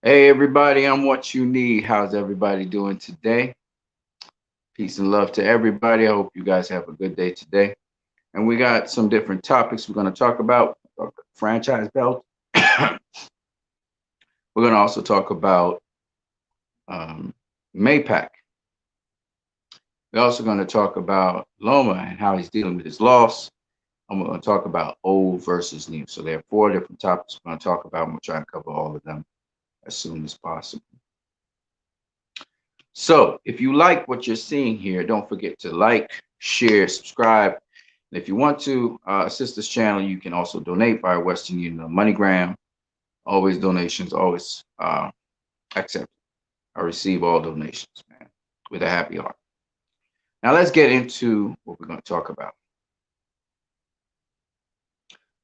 Hey everybody, I'm what you need. How's everybody doing today? Peace and love to everybody. I hope you guys have a good day today. And we got some different topics we're going to talk about. Franchise belt. We're going to also talk about um, MayPac. We're also going to talk about Loma and how he's dealing with his loss. I'm going to talk about old versus new. So there are four different topics we're going to talk about. I'm going to try and cover all of them as soon as possible. So if you like what you're seeing here, don't forget to like, share, subscribe. And if you want to assist this channel, you can also donate via Western Union or MoneyGram. Always donations, always accept. I receive all donations, man, with a happy heart. Now let's get into what we're going to talk about.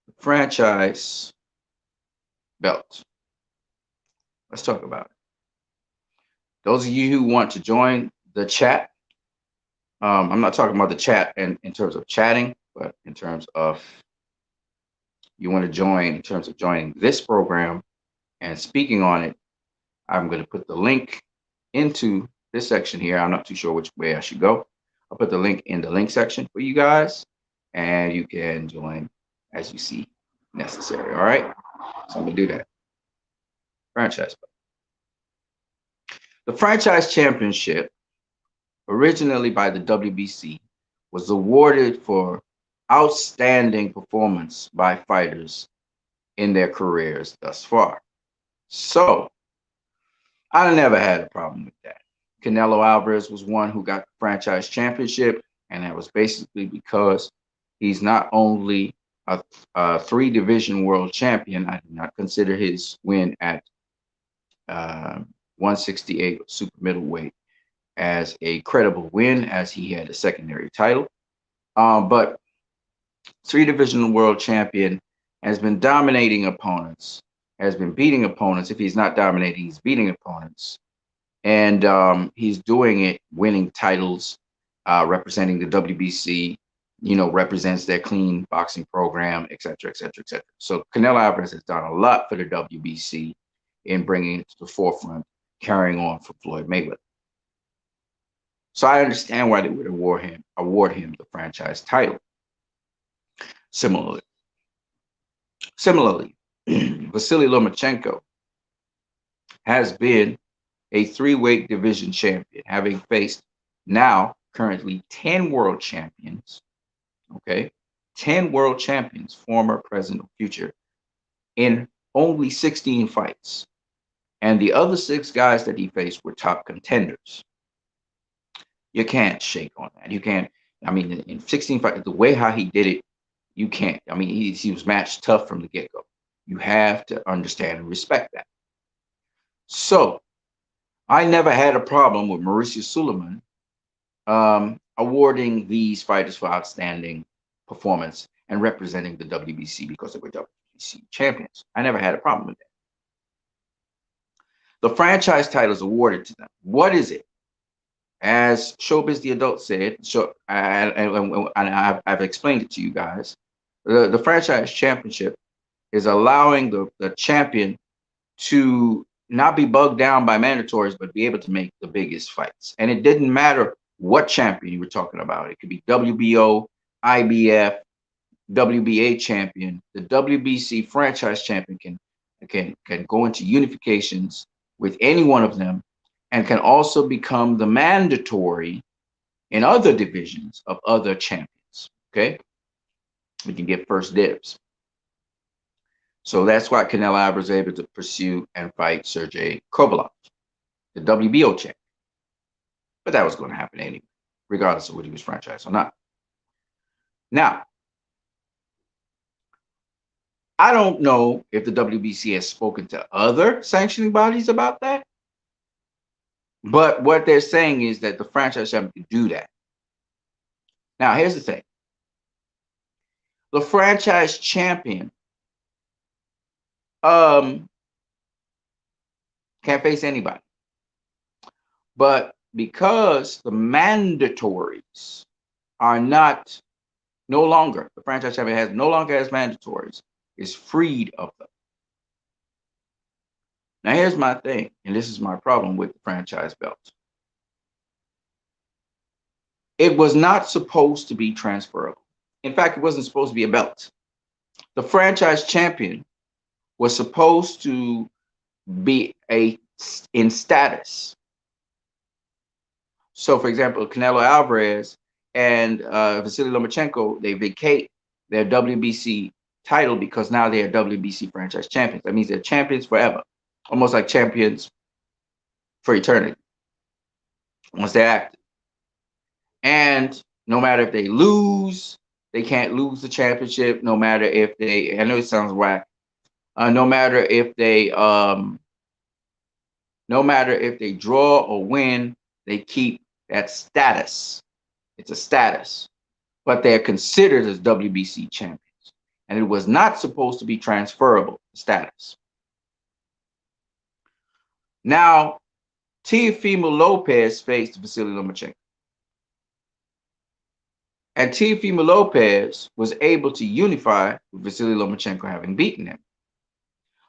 The franchise belt. Let's talk about it. Those of you who want to join the chat, I'm not talking about the chat in terms of chatting, but in terms of you want to join, in terms of joining this program and speaking on it, I'm going to put the link into this section here. I'm not too sure which way I should go. I'll put the link in the link section for you guys, and you can join as you see necessary. All right. So I'm going to do that. Franchise. The franchise championship, originally by the WBC, was awarded for outstanding performance by fighters in their careers thus far. So I never had a problem with that. Canelo Alvarez was one who got the franchise championship, and that was basically because he's not only a three-division world champion. I do not consider his win at 168 super middleweight as a credible win, as he had a secondary title. But three-division world champion has been dominating opponents, has been beating opponents. If he's not dominating, he's beating opponents. And he's doing it, winning titles, representing the WBC, represents their clean boxing program, et cetera, et cetera, et cetera. So Canelo Alvarez has done a lot for the WBC in bringing it to the forefront, carrying on for Floyd Mayweather. So I understand why they would award him the franchise title. Similarly, Vasily Lomachenko has been a three-weight division champion, having faced now currently 10 world champions. Okay, 10 world champions, former, present, or future, in only 16 fights. And the other six guys that he faced were top contenders. You can't shake on that. You can't. I mean, in 16 fights, the way how he did it, you can't. I mean, he was matched tough from the get-go. You have to understand and respect that. So I never had a problem with Mauricio Suleiman awarding these fighters for outstanding performance and representing the WBC because they were WBC champions. I never had a problem with that. The franchise title is awarded to them. What is it? As Showbiz the Adult said, I've explained it to you guys. The franchise championship is allowing the champion to not be bugged down by mandatories, but be able to make the biggest fights. And it didn't matter what champion you were talking about. It could be WBO, IBF, WBA champion. The WBC franchise champion can go into unifications with any one of them, and can also become the mandatory in other divisions of other champions. Okay, we can get first dibs. So that's why Canelo Alvarez was able to pursue and fight Sergey Kovalev, the WBO champion. But that was going to happen anyway, regardless of whether he was franchised or not. Now, I don't know if the WBC has spoken to other sanctioning bodies about that. But what they're saying is that the franchise champion can do that. Now, here's the thing. The franchise champion can't face anybody. But because the mandatories are no longer, the franchise champion no longer has mandatories, is freed of them. Now, here's my thing, and this is my problem with the franchise belts. It was not supposed to be transferable. In fact, it wasn't supposed to be a belt. The franchise champion was supposed to be in status. So, for example, Canelo Alvarez and Vasily Lomachenko, they vacate their WBC title because now they are WBC franchise champions. That means they're champions forever, almost like champions for eternity once they're active. And no matter if they lose, they can't lose the championship. No matter if they, I know it sounds whack. No matter if they, no matter if they draw or win, they keep that status. It's a status, but they're considered as WBC champions. And it was not supposed to be transferable status. Now, Teofimo Lopez faced Vasily Lomachenko. And Teofimo Lopez was able to unify with Vasily Lomachenko having beaten him.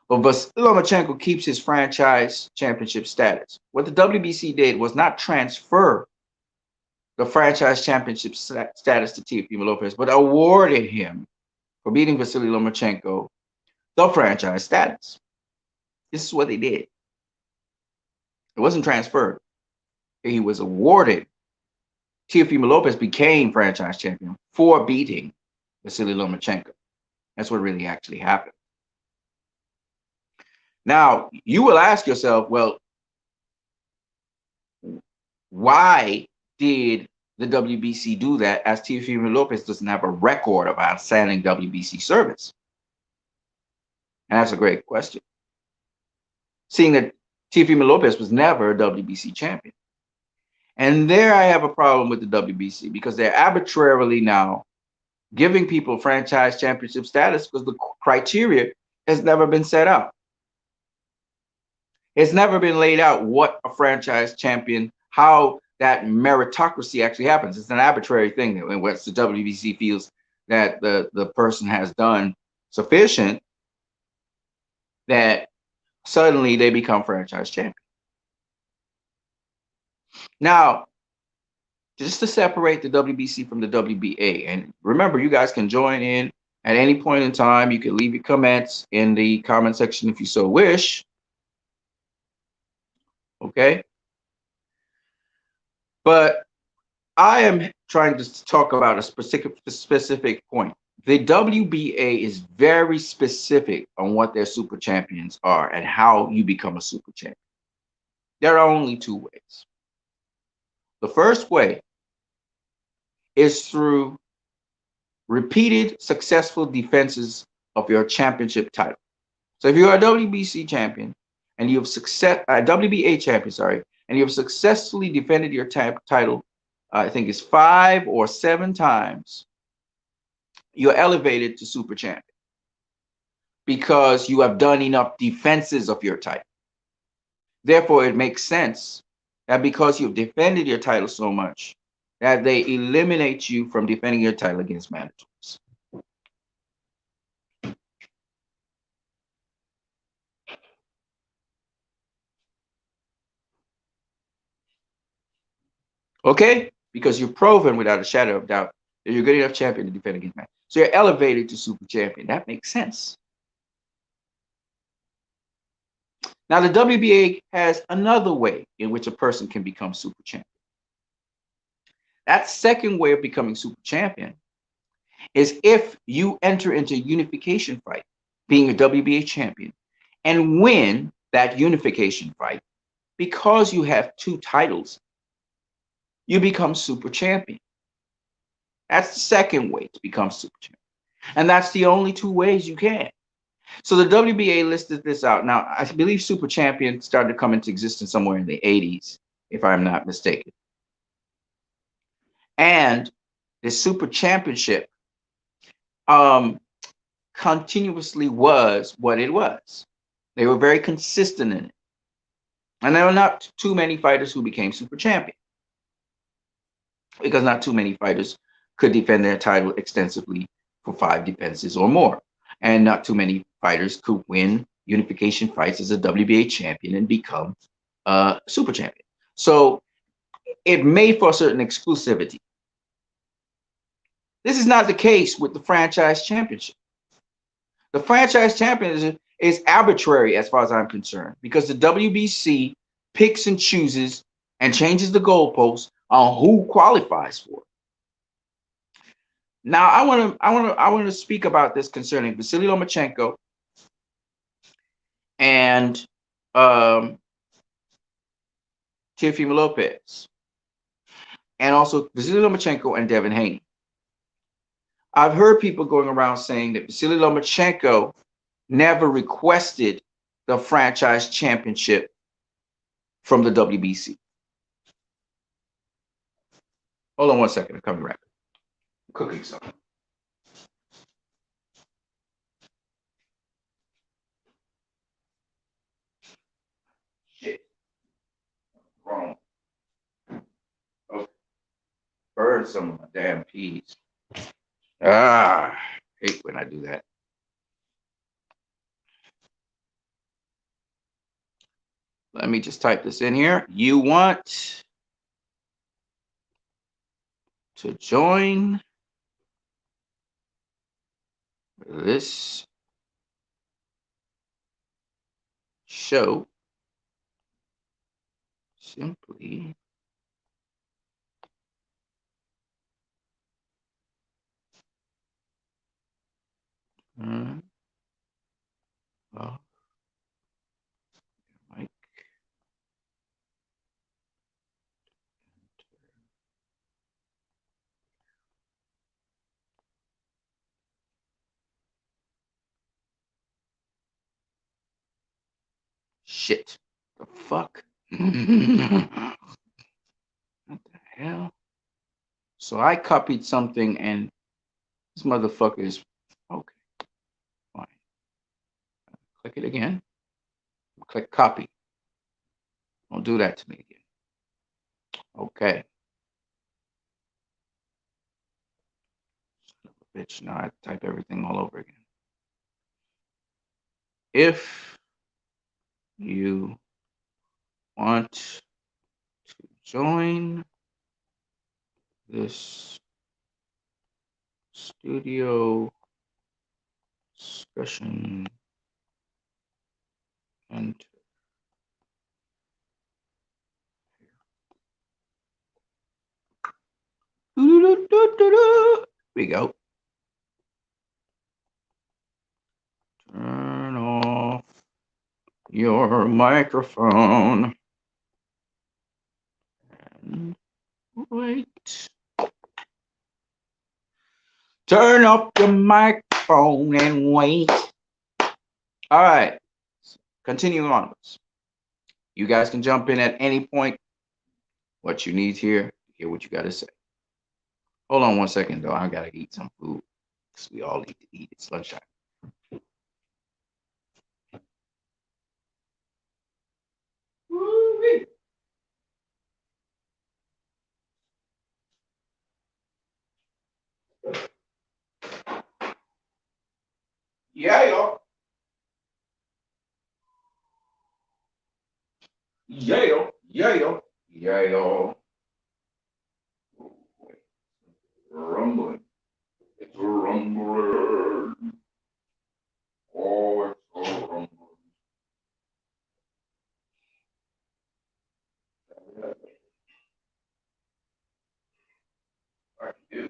But Vasily Lomachenko keeps his franchise championship status. What the WBC did was not transfer the franchise championship status to Teofimo Lopez, but awarded him for beating Vasily Lomachenko the franchise status. This is what they did. It wasn't transferred. He was awarded. Teofimo Lopez became franchise champion for beating Vasily Lomachenko. That's what really actually happened. Now, you will ask yourself, well, why did the WBC do that, as Teofimo Lopez doesn't have a record of outstanding WBC service? And that's a great question. Seeing that Teofimo Lopez was never a WBC champion. And there I have a problem with the WBC because they're arbitrarily now giving people franchise championship status because the criteria has never been set out. It's never been laid out what a franchise champion, how that meritocracy actually happens. It's an arbitrary thing that once the WBC feels that the person has done sufficient, that suddenly they become franchise champion. Now, just to separate the WBC from the WBA, and remember, you guys can join in at any point in time. You can leave your comments in the comment section if you so wish. Okay? But I am trying to talk about a specific point. The WBA is very specific on what their super champions are and how you become a super champion. There are only two ways. The first way is through repeated successful defenses of your championship title. So if you're a WBC champion and you have WBA champion, sorry, and you have successfully defended your title, I think it's 5 or 7 times, you're elevated to super champion because you have done enough defenses of your title. Therefore, it makes sense that because you've defended your title so much, that they eliminate you from defending your title against mandatories. Okay? Because you've proven without a shadow of doubt that you're a good enough champion to defend against mandatories. So you're elevated to super champion. That makes sense. Now, the WBA has another way in which a person can become super champion. That second way of becoming super champion is if you enter into a unification fight, being a WBA champion, and win that unification fight because you have 2 titles, you become super champion. That's the second way to become super champion. And that's the only 2 ways you can. So the WBA listed this out. Now, I believe super champion started to come into existence somewhere in the 80s, if I'm not mistaken. And the super championship continuously was what it was. They were very consistent in it. And there were not too many fighters who became super champion because not too many fighters could defend their title extensively for 5 defenses or more. And not too many fighters could win unification fights as a WBA champion and become a super champion. So it made for a certain exclusivity. This is not the case with the franchise championship. The franchise championship is arbitrary as far as I'm concerned because the WBC picks and chooses and changes the goalposts on who qualifies for it. Now, I want to speak about this concerning Vasily Lomachenko and um, Teofimo Lopez, and also Vasily Lomachenko and Devin Haney. I've heard people going around saying that Vasily Lomachenko never requested the franchise championship from the WBC. Hold on one second, I'm coming right back. I'm cooking something. Shit. Wrong. Okay. Burn some of my damn peas. I hate when I do that. Let me just type this in here. You want to join this show, simply turn off mic. Shit. The fuck? What the hell? So I copied something and this motherfucker is okay. Fine. Click it again. Click copy. Don't do that to me again. Okay. Son of a bitch. Now I type everything all over again. If you want to join this studio discussion and here we go. Turn off your microphone and wait. Turn off your microphone and wait. All right. Continuing onwards. You guys can jump in at any point. What you need here, hear what you got to say. Hold on one second, though. I got to eat some food because we all need to eat. It's lunchtime. Woo-wee. Yeah, y'all. Yeah, yeah, yeah. Rumbling. It's rumbling. Oh, it's so rumbling. I do.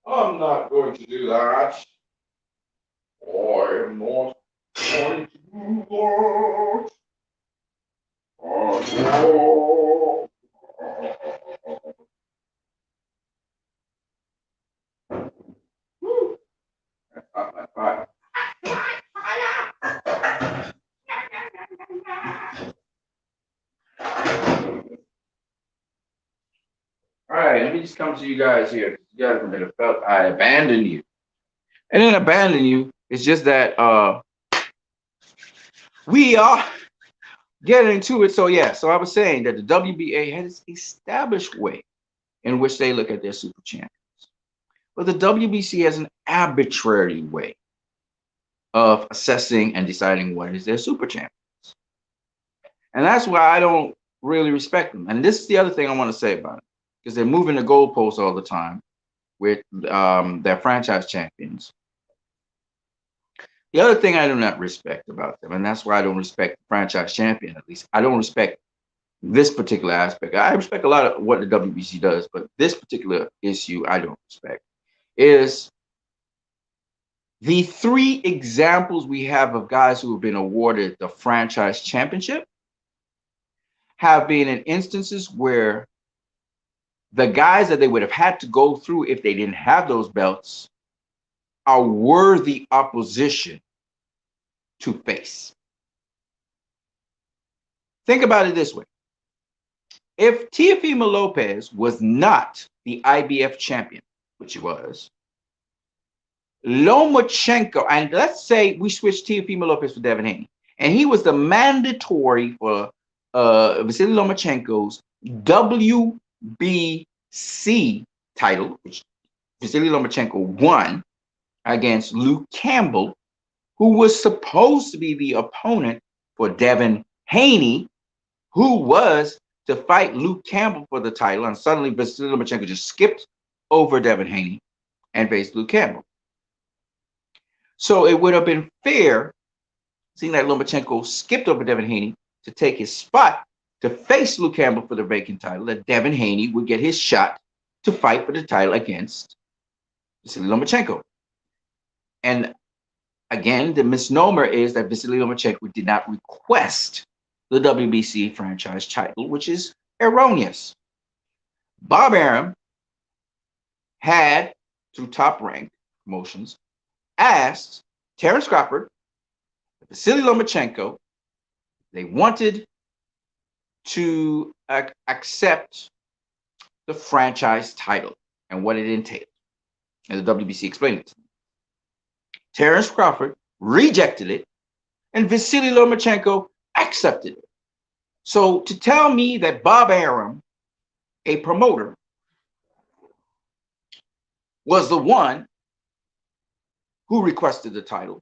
I'm not going to do that. I am not going to do that. Oh, woo. All right, let me just come to you guys here. You guys have felt I abandoned you. And then abandon you. It's just that we are getting into it. So yeah, so I was saying that the WBA has established way in which they look at their super champions. But the WBC has an arbitrary way of assessing and deciding what is their super champion. And that's why I don't really respect them. And this is the other thing I want to say about it, because they're moving the goalposts all the time with their franchise champions. The other thing I do not respect about them, and that's why I don't respect the franchise champion, at least, I don't respect this particular aspect. I respect a lot of what the WBC does, but this particular issue I don't respect, is the three examples we have of guys who have been awarded the franchise championship have been in instances where the guys that they would have had to go through if they didn't have those belts are worthy opposition to face. Think about it this way. If Teofimo Lopez was not the IBF champion, which he was, Lomachenko, and let's say we switched Teofimo Lopez for Devin Haney, and he was the mandatory for Vasily Lomachenko's WBC title, which Vasily Lomachenko won against Luke Campbell, who was supposed to be the opponent for Devin Haney, who was to fight Luke Campbell for the title, and suddenly Vasily Lomachenko just skipped over Devin Haney and faced Luke Campbell. So it would have been fair, seeing that Lomachenko skipped over Devin Haney to take his spot to face Luke Campbell for the vacant title, that Devin Haney would get his shot to fight for the title against Vasily Lomachenko. And again, the misnomer is that Vasily Lomachenko did not request the WBC franchise title, which is erroneous. Bob Arum had, through Top Rank Promotions, asked Terrence Crawford, Vasily Lomachenko, they wanted to accept the franchise title and what it entailed. And the WBC explained it to them. Terrence Crawford rejected it, and Vasily Lomachenko accepted it. So to tell me that Bob Arum, a promoter, was the one who requested the title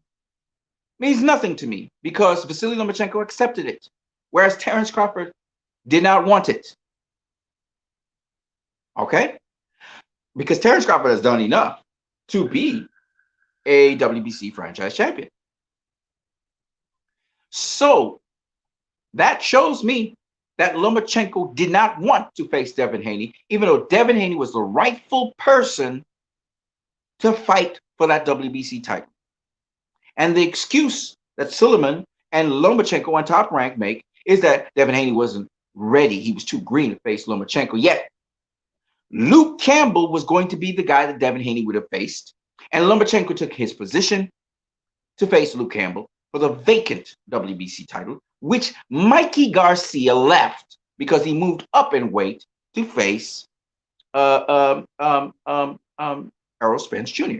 means nothing to me, because Vasily Lomachenko accepted it, whereas Terrence Crawford did not want it. Okay? Because Terrence Crawford has done enough to be a WBC franchise champion. So that shows me that Lomachenko did not want to face Devin Haney, even though Devin Haney was the rightful person to fight for that WBC title. And the excuse that Suleiman and Lomachenko on Top Rank make is that Devin Haney wasn't ready. He was too green to face Lomachenko. Yet Luke Campbell was going to be the guy that Devin Haney would have faced. And Lomachenko took his position to face Luke Campbell for the vacant WBC title, which Mikey Garcia left because he moved up in weight to face Errol Spence Jr.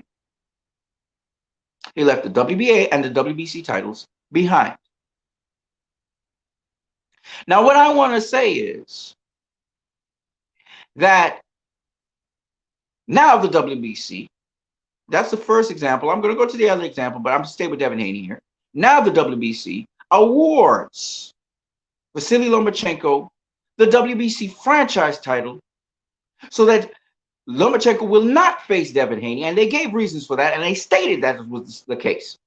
He left the WBA and the WBC titles behind. Now, what I want to say is that now the WBC, that's the first example. I'm going to go to the other example, but I'm going to stay with Devin Haney here. Now the WBC awards Vasily Lomachenko the WBC franchise title so that Lomachenko will not face Devin Haney, and they gave reasons for that, and they stated that was the case,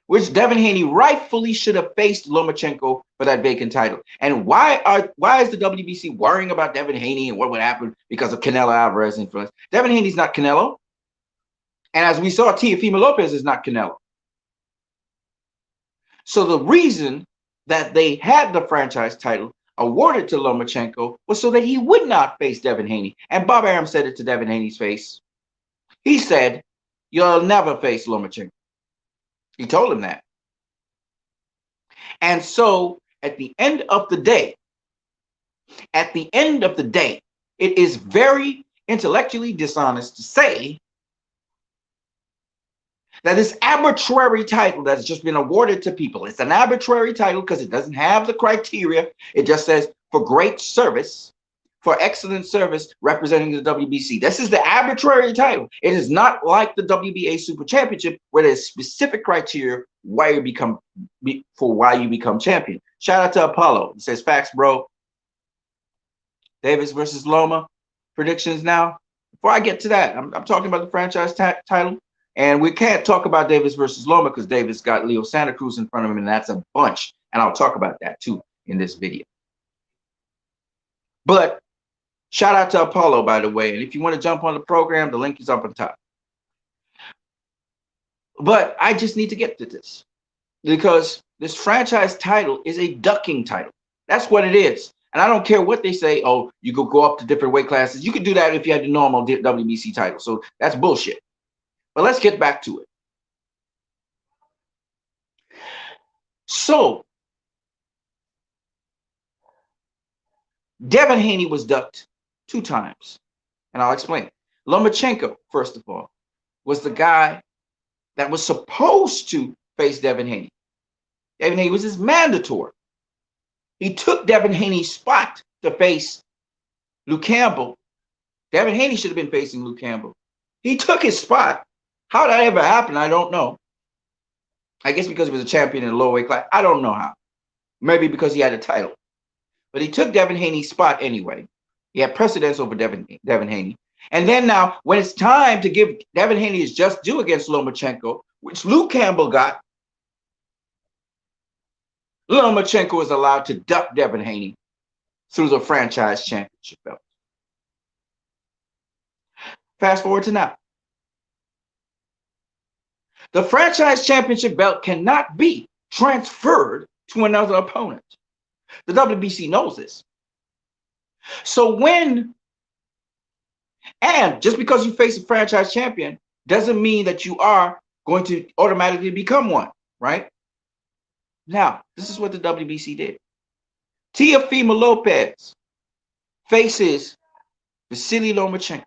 which Devin Haney rightfully should have faced Lomachenko for that vacant title. And why is the WBC worrying about Devin Haney and what would happen because of Canelo Alvarez influence? Devin Haney's not Canelo, and as we saw, Teofimo Lopez is not Canelo. So the reason that they had the franchise title awarded to Lomachenko was so that he would not face Devin Haney. And Bob Arum said it to Devin Haney's face. He said, "You'll never face Lomachenko." He told him that. And so at the end of the day, it is very intellectually dishonest to say that this arbitrary title that's just been awarded to people, it's an arbitrary title because it doesn't have the criteria. It just says for great service. for excellent service representing the WBC. This is the arbitrary title. It is not like the WBA Super Championship where there's specific criteria why you become champion. Shout out to Apollo. He says, facts, bro. Davis versus Loma. Predictions now. Before I get to that, I'm talking about the franchise title. And we can't talk about Davis versus Loma because Davis got Leo Santa Cruz in front of him, and that's a bunch. And I'll talk about that too in this video. But shout out to Apollo, by the way. And if you want to jump on the program, the link is up on top. But I just need to get to this because this franchise title is a ducking title. That's what it is. And I don't care what they say. Oh, you could go up to different weight classes. You could do that if you had the normal WBC title. So that's bullshit. But let's get back to it. So Devin Haney was ducked 2 times. And I'll explain. Lomachenko, first of all, was the guy that was supposed to face Devin Haney. Devin Haney was his mandatory. He took Devin Haney's spot to face Luke Campbell. Devin Haney should have been facing Luke Campbell. He took his spot. How that ever happened, I don't know. I guess because he was a champion in the lower weight class. I don't know how. Maybe because he had a title. But he took Devin Haney's spot anyway. He had precedence over Devin Haney. And then now, when it's time to give Devin Haney his just due against Lomachenko, which Luke Campbell got, Lomachenko is allowed to duck Devin Haney through the franchise championship belt. Fast forward to now. The franchise championship belt cannot be transferred to another opponent. The WBC knows this. So and just because you face a franchise champion doesn't mean that you are going to automatically become one, right? Now, this is what the WBC did. Teofimo Lopez faces Vasily Lomachenko.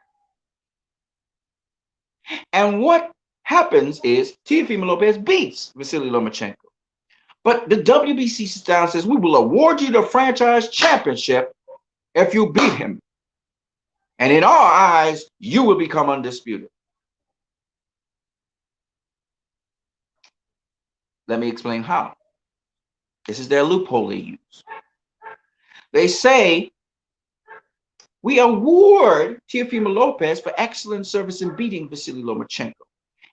And what happens is Teofimo Lopez beats Vasily Lomachenko. But the WBC sits down and says, we will award you the franchise championship if you beat him. And in our eyes, you will become undisputed. Let me explain how. This is their loophole they use. They say, we award Teofimo Lopez for excellent service in beating Vasily Lomachenko.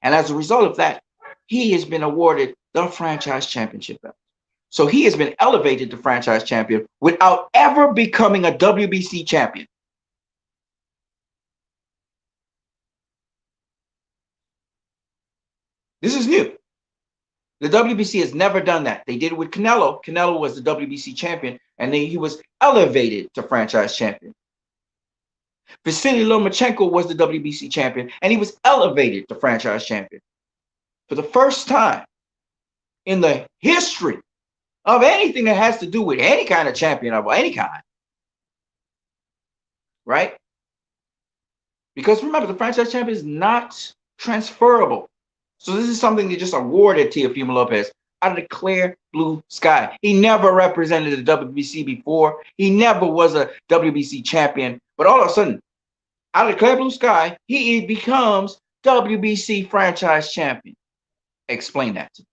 And as a result of that, he has been awarded the franchise championship belt. So he has been elevated to franchise champion without ever becoming a WBC champion. This is new. The WBC has never done that. They did it with Canelo. Canelo was the WBC champion, and then he was elevated to franchise champion. Vasily Lomachenko was the WBC champion, and he was elevated to franchise champion. For the first time in the history of anything that has to do with any kind of champion of any kind, right? Because remember, the franchise champion is not transferable. So this is something they just awarded Teofimo Lopez out of the clear blue sky. He never represented the WBC before. He never was a WBC champion. But all of a sudden, out of the clear blue sky, he becomes WBC franchise champion. Explain that to me.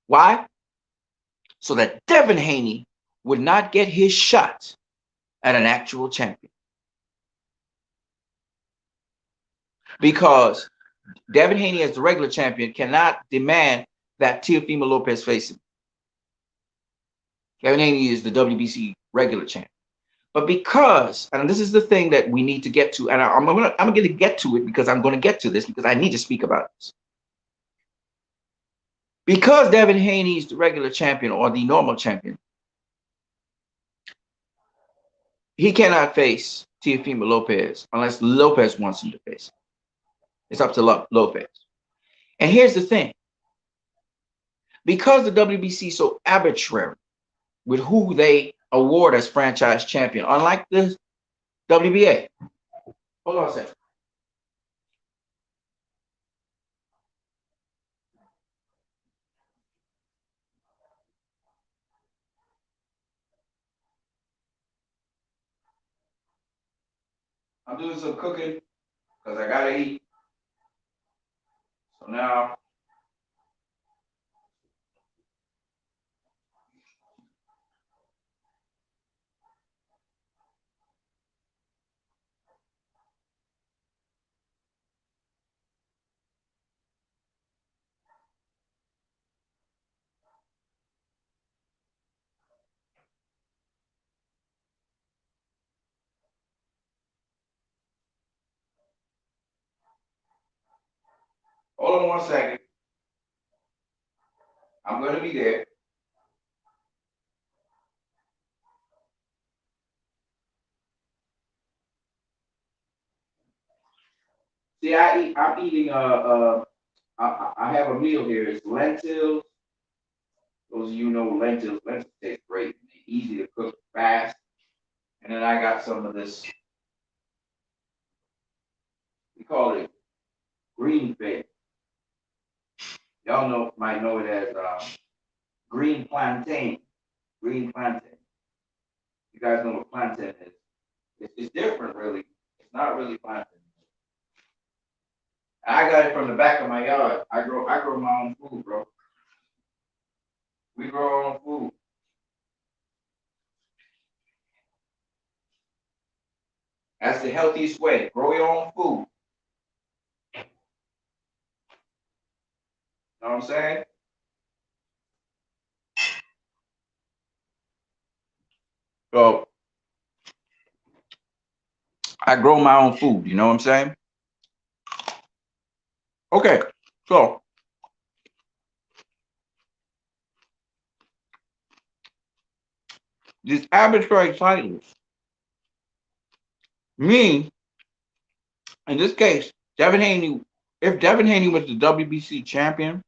Why? So that Devin Haney would not get his shot at an actual champion. Because Devin Haney, as the regular champion, cannot demand that Teofimo Lopez face him. Devin Haney is the WBC regular champion. But because, and this is the thing that we need to get to, and I'm going to get to it because I'm going to get to this because I need to speak about this. Because Devin Haney is the regular champion or the normal champion, he cannot face Teofimo Lopez unless Lopez wants him to face him. It's up to Lopez. And here's the thing. Because the WBC is so arbitrary with who they award as franchise champion, unlike the WBA. Hold on a second. I'm doing some cooking because I gotta eat. So now, hold on 1 second. I'm gonna be there. See, I'm eating. I have a meal here. It's lentils. Those of you know lentils. Lentils taste great. They're easy to cook, fast. And then I got some of this. We call it green fed. Y'all might know it as green plantain. Green plantain. You guys know what plantain is? It's different, really. It's not really plantain. I got it from the back of my yard. I grow my own food, bro. We grow our own food. That's the healthiest way. Grow your own food. You know what I'm saying? So I grow my own food. You know what I'm saying? Okay. So these arbitrary titles mean, in this case, Devin Haney. If Devin Haney was the WBC champion,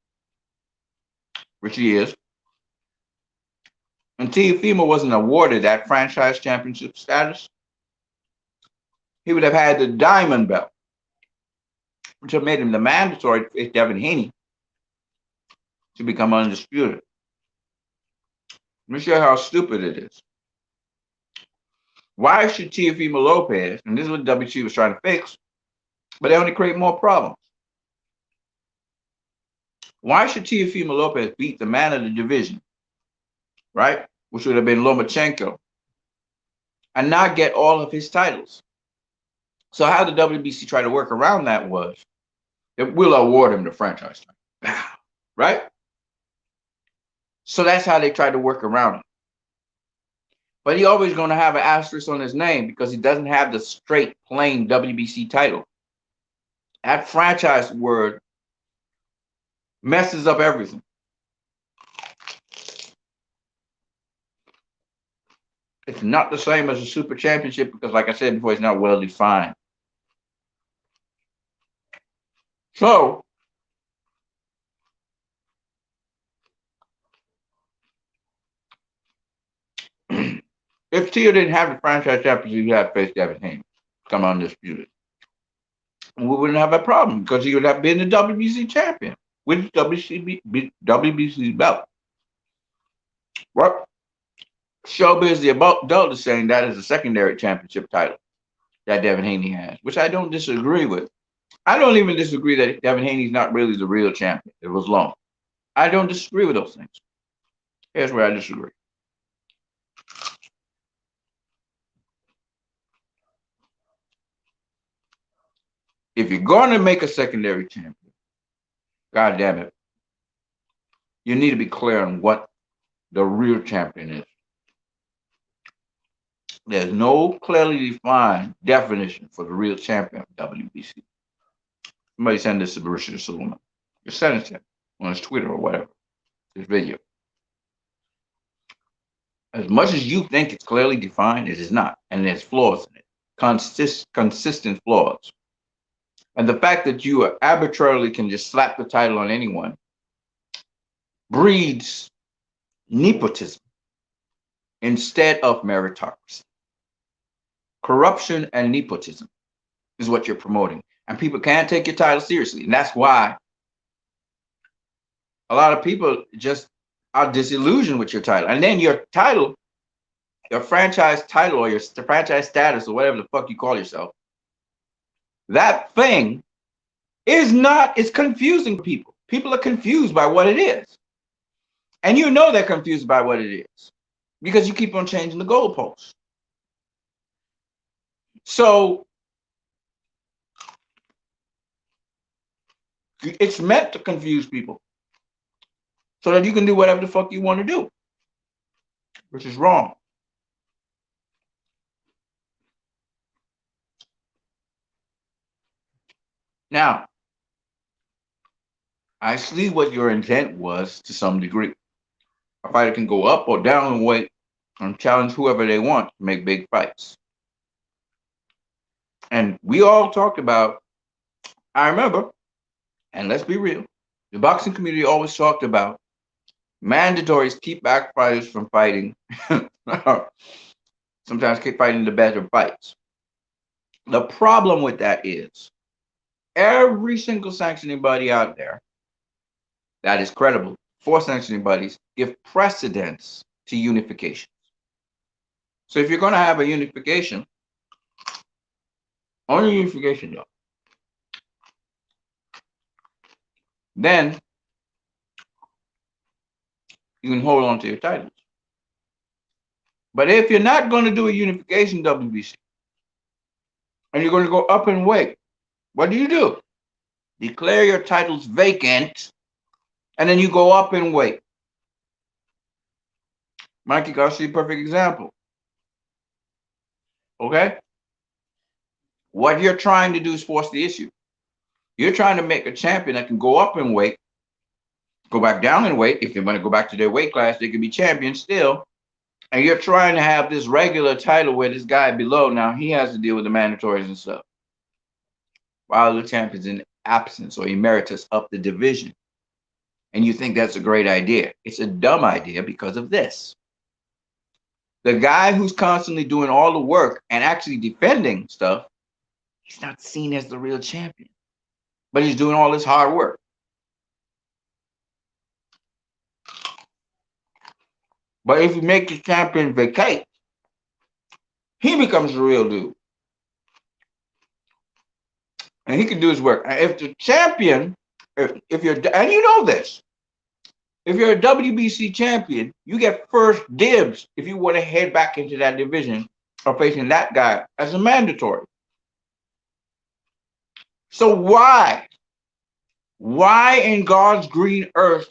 which he is, and Teofimo wasn't awarded that franchise championship status, he would have had the diamond belt, which have made him the mandatory to face Devin Haney to become undisputed. Let me show you how stupid it is. Why should Teofimo Lopez, and this is what WBC was trying to fix, but they only create more problems. Why should Teofimo Lopez beat the man of the division, right? Which would have been Lomachenko, and not get all of his titles? So how the WBC tried to work around that was, it will award him the franchise title, right? So that's how they tried to work around it. But he always going to have an asterisk on his name because he doesn't have the straight, plain WBC title. That franchise word messes up everything. It's not the same as a super championship because, like I said before, it's not well defined. So, if Tio didn't have the franchise championship, he'd have faced Devin Haney, come undisputed. We wouldn't have a problem because he would have been the WBC champion with WBC belt. What Showbiz the adult is saying that is a secondary championship title that Devin Haney has, which I don't disagree with. I don't even disagree that Devin Haney's not really the real champion. It was Loma. I don't disagree with those things. Here's where I disagree. If you're going to make a secondary champion, God damn it, you need to be clear on what the real champion is. There's no clearly defined definition for the real champion of WBC. Somebody send this to Barista Saluma. Just send it to him on his Twitter or whatever, this video. As much as you think it's clearly defined, it is not. And there's flaws in it, consistent flaws. And the fact that you arbitrarily can just slap the title on anyone breeds nepotism instead of meritocracy. Corruption and nepotism is what you're promoting. And people can't take your title seriously. And that's why a lot of people just are disillusioned with your title. And then your title, your franchise title or your franchise status or whatever the fuck you call yourself, That thing is not, it's confusing people. People are confused by what it is. And you know they're confused by what it is because you keep on changing the goalposts. So it's meant to confuse people so that you can do whatever the fuck you want to do, which is wrong. Now, I see what your intent was to some degree. A fighter can go up or down in weight and challenge whoever they want to make big fights. And we all talked about, I remember, and let's be real, the boxing community always talked about mandatories keep back fighters from fighting. Sometimes keep fighting the better fights. The problem with that is every single sanctioning body out there that is credible for sanctioning bodies give precedence to unification. So if you're going to have a unification, only unification though, then you can hold on to your titles. But if you're not going to do a unification WBC and you're going to go up in weight, what do? Declare your titles vacant and then you go up in weight. Mikey Garcia, perfect example. Okay? What you're trying to do is force the issue. You're trying to make a champion that can go up in weight, go back down in weight. If they want to go back to their weight class, they can be champions still. And you're trying to have this regular title where this guy below, now he has to deal with the mandatories and stuff, while the champion's in absence or emeritus up the division. And you think that's a great idea. It's a dumb idea because of this. The guy who's constantly doing all the work and actually defending stuff, he's not seen as the real champion, but he's doing all this hard work. But if you make the champion vacate, he becomes the real dude. And he can do his work. If the champion, if you're, and you know this, if you're a WBC champion, you get first dibs if you want to head back into that division or facing that guy as a mandatory. So why in God's green earth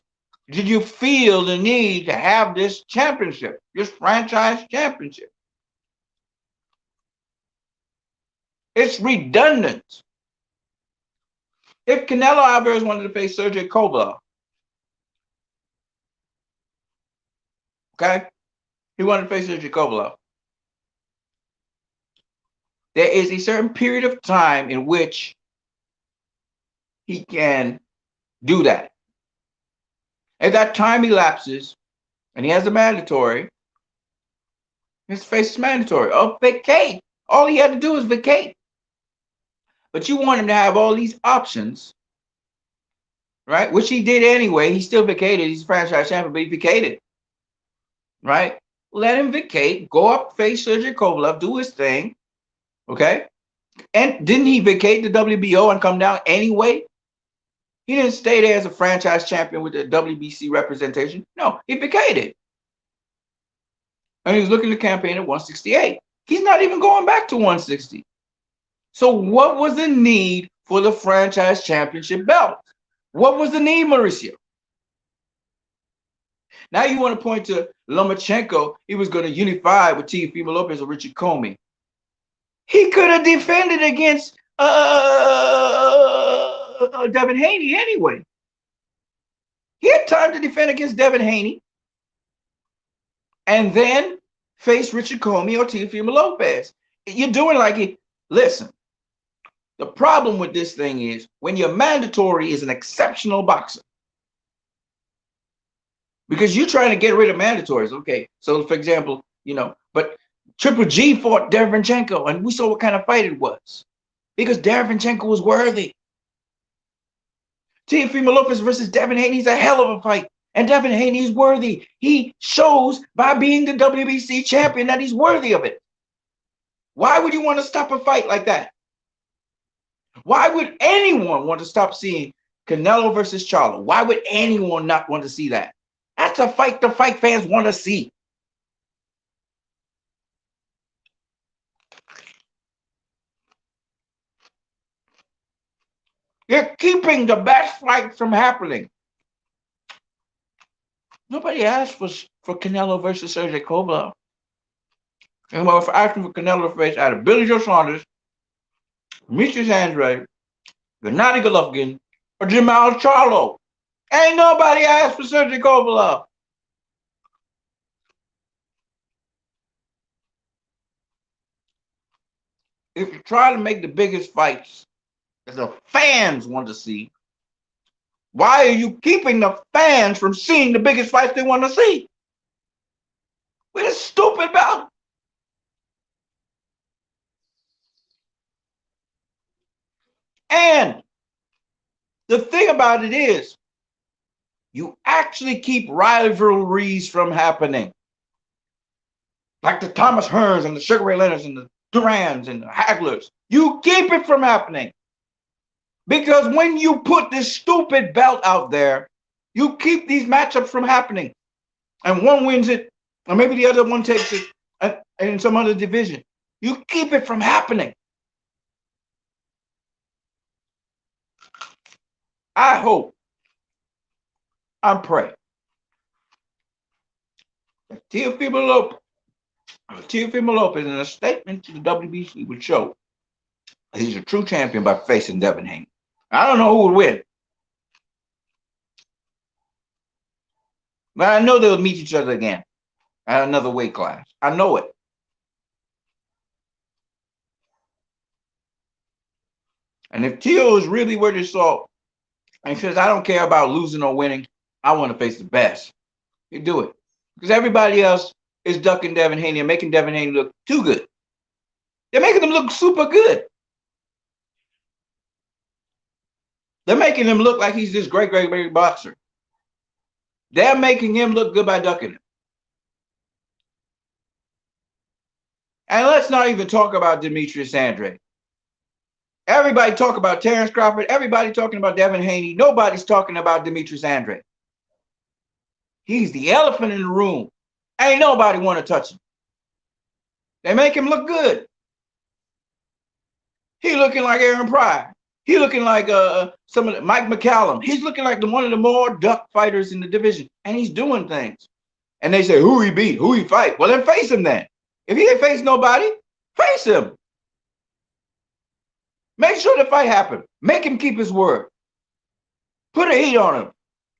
did you feel the need to have this championship, this franchise championship? It's redundant. If Canelo Alvarez wanted to face Sergey Kovalev, okay, he wanted to face Sergey Kovalev, there is a certain period of time in which he can do that. If that time elapses and he has a mandatory, his face is mandatory. Oh, vacate. All he had to do is vacate. But you want him to have all these options, right? Which he did anyway. He still vacated. He's a franchise champion, but he vacated, right? Let him vacate, go up, face Sergey Kovalev, do his thing, okay? And didn't he vacate the WBO and come down anyway? He didn't stay there as a franchise champion with the WBC representation. No, he vacated. And he was looking to campaign at 168. He's not even going back to 160. So what was the need for the franchise championship belt? What was the need, Mauricio? Now you want to point to Lomachenko. He was going to unify with Teofimo Lopez or Richard Comey. He could have defended against Devin Haney anyway. He had time to defend against Devin Haney and then face Richard Comey or Teofimo Lopez. You're doing like it. Listen, the problem with this thing is when your mandatory is an exceptional boxer, because you're trying to get rid of mandatories. Okay, so for example, but Triple G fought Derevyanchenko, and we saw what kind of fight it was because Derevyanchenko was worthy. Teofimo Lopez versus Devin Haney is a hell of a fight, and Devin Haney is worthy. He shows by being the WBC champion that he's worthy of it. Why would you want to stop a fight like that? Why would anyone want to stop seeing Canelo versus Charlo? Why would anyone not want to see that? That's a fight the fight fans want to see. You're keeping the best fight from happening. Nobody asked for Canelo versus Sergey Kovalev. And well, if asking for Canelo to face either Billy Joe Saunders, Demetrius Andrade, Gennady Golovkin, or Jamal Charlo. Ain't nobody asked for Sergey Kovalev. If you try to make the biggest fights that the fans want to see, why are you keeping the fans from seeing the biggest fights they want to see? With a stupid belt. And the thing about it is, you actually keep rivalries from happening. Like the Thomas Hearns and the Sugar Ray Leonards and the Durans and the Haglers. You keep it from happening. Because when you put this stupid belt out there, you keep these matchups from happening. And one wins it, or maybe the other one takes it in some other division. You keep it from happening. I hope, I pray that Teofimo Lopez in a statement to the WBC would show he's a true champion by facing Devin Haney. I don't know who would win, but I know they'll meet each other again at another weight class. I know it. And if Teo is really worth his salt and says, I don't care about losing or winning, I want to face the best, you do it. Because everybody else is ducking Devin Haney and making Devin Haney look too good. They're making him look super good. They're making him look like he's this great, great, great boxer. They're making him look good by ducking him. And let's not even talk about Demetrius Andrade. Everybody talk about Terrence Crawford. Everybody talking about Devin Haney. Nobody's talking about Demetrius Andrade. He's the elephant in the room. Ain't nobody want to touch him. They make him look good. He looking like Aaron Pryor. He looking like some of Mike McCallum. He's looking like one of the more duck fighters in the division, and he's doing things. And they say, who he beat, who he fight. Well, then face him then. If he ain't face nobody, face him. Make sure the fight happen. Make him keep his word. Put a heat on him.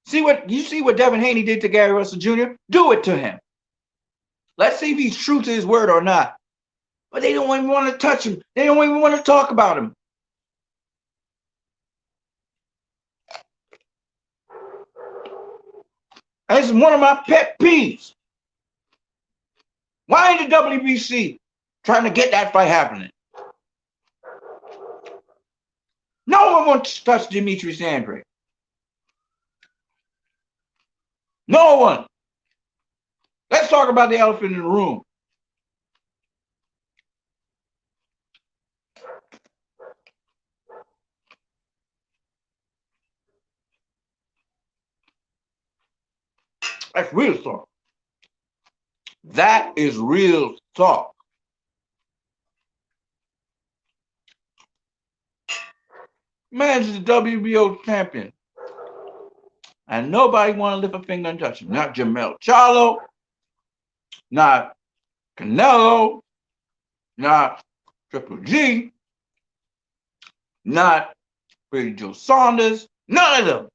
See what Devin Haney did to Gary Russell Jr.? Do it to him. Let's see if he's true to his word or not. But they don't even want to touch him. They don't even want to talk about him. And it's one of my pet peeves. Why ain't the WBC trying to get that fight happening? No one wants to touch Demetrius Andrade. No one. Let's talk about the elephant in the room. That's real talk. That is real talk. Man's the WBO champion. And nobody want to lift a finger and touch him. Not Jamel Charlo, not Canelo, not Triple G, not Billy Joe Saunders. None of them.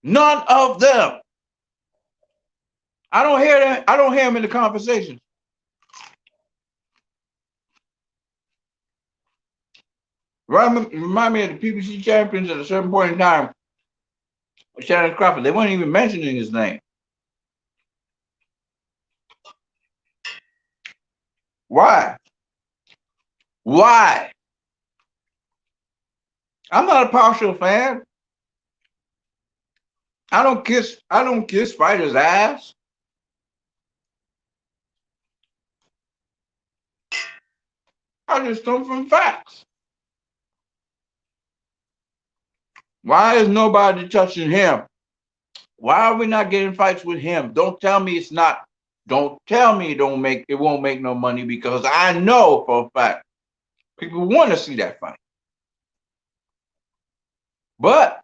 None of them. I don't hear that. I don't hear him in the conversation. Remind me of the PBC champions at a certain point in time. Shannon Crawford. They weren't even mentioning his name. Why? Why? I'm not a partial fan. I don't kiss fighters' ass. I just come from facts. Why is nobody touching him? Why are we not getting fights with him? Don't tell me it's not. Don't tell me it won't make no money, because I know for a fact people want to see that fight. But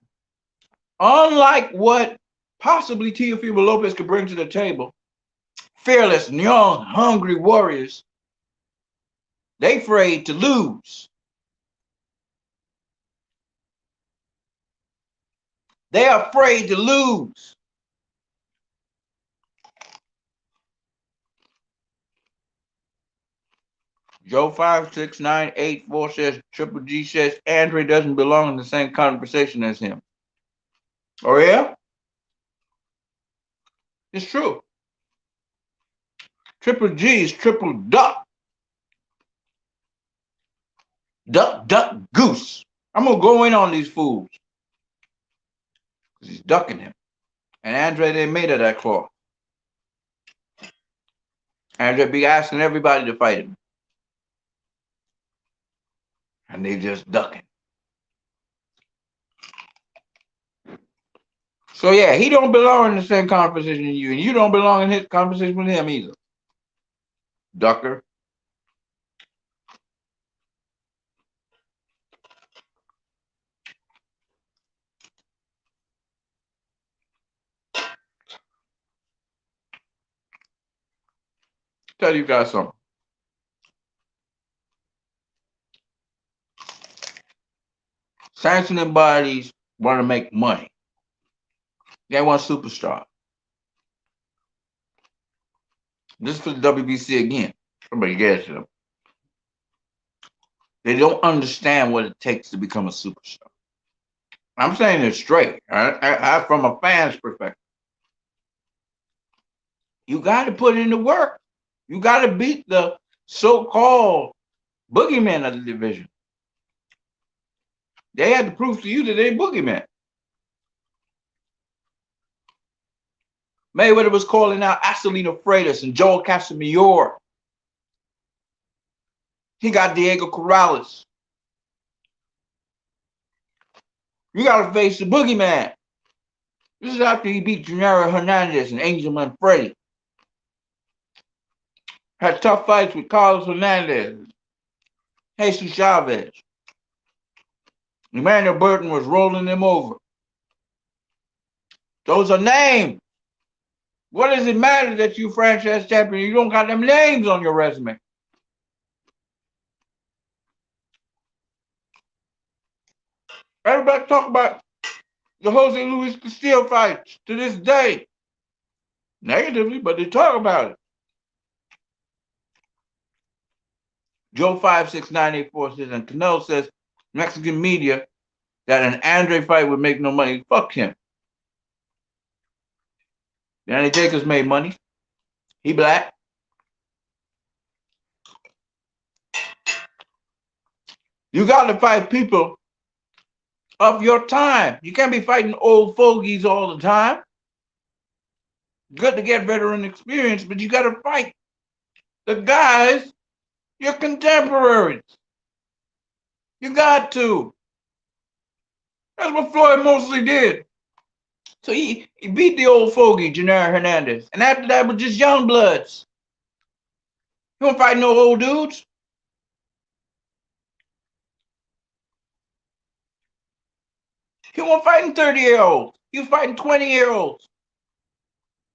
unlike what possibly Teofimo Lopez could bring to the table, fearless, young, hungry warriors, they afraid to lose. They are afraid to lose. Joe 56984 says Triple G says Andre doesn't belong in the same conversation as him. Oh yeah? It's true. Triple G is triple duck. Duck, duck, goose. I'm gonna go in on these fools. He's ducking him. And Andre, they made of that cloth. Andre be asking everybody to fight him. And they just ducking. So yeah, he don't belong in the same conversation as you, and you don't belong in his conversation with him either. Ducker. Tell you guys something. Sanctioning bodies want to make money. They want superstar. This is for the WBC again. Somebody gets them. They don't understand what it takes to become a superstar. I'm saying it straight. From a fan's perspective. You got to put in the work. You got to beat the so-called boogeyman of the division. They had to prove to you that they boogeyman. Mayweather was calling out Acelino Freitas and Joel Casamayor. He got Diego Corrales. You got to face the boogeyman. This is after he beat Gennaro Hernandez and Angel Manfredi. Had tough fights with Carlos Hernandez, Jesus Chavez. Emmanuel Burton was rolling them over. Those are names. What does it matter that you franchise champion? You don't got them names on your resume. Everybody talk about the Jose Luis Castillo fights to this day. Negatively, but they talk about it. Joe 56984 says, and Canelo says, Mexican media, that an Andre fight would make no money. Fuck him. Danny Jacobs made money. He black. You got to fight people of your time. You can't be fighting old fogies all the time. Good to get veteran experience, but you got to fight the guys, your contemporaries. You got to. That's what Floyd mostly did. So he beat the old fogey, Gennaro Hernandez. And after that was just young bloods. You don't fight no old dudes. He wasn't fighting 30-year-olds. He was fighting 20-year-olds.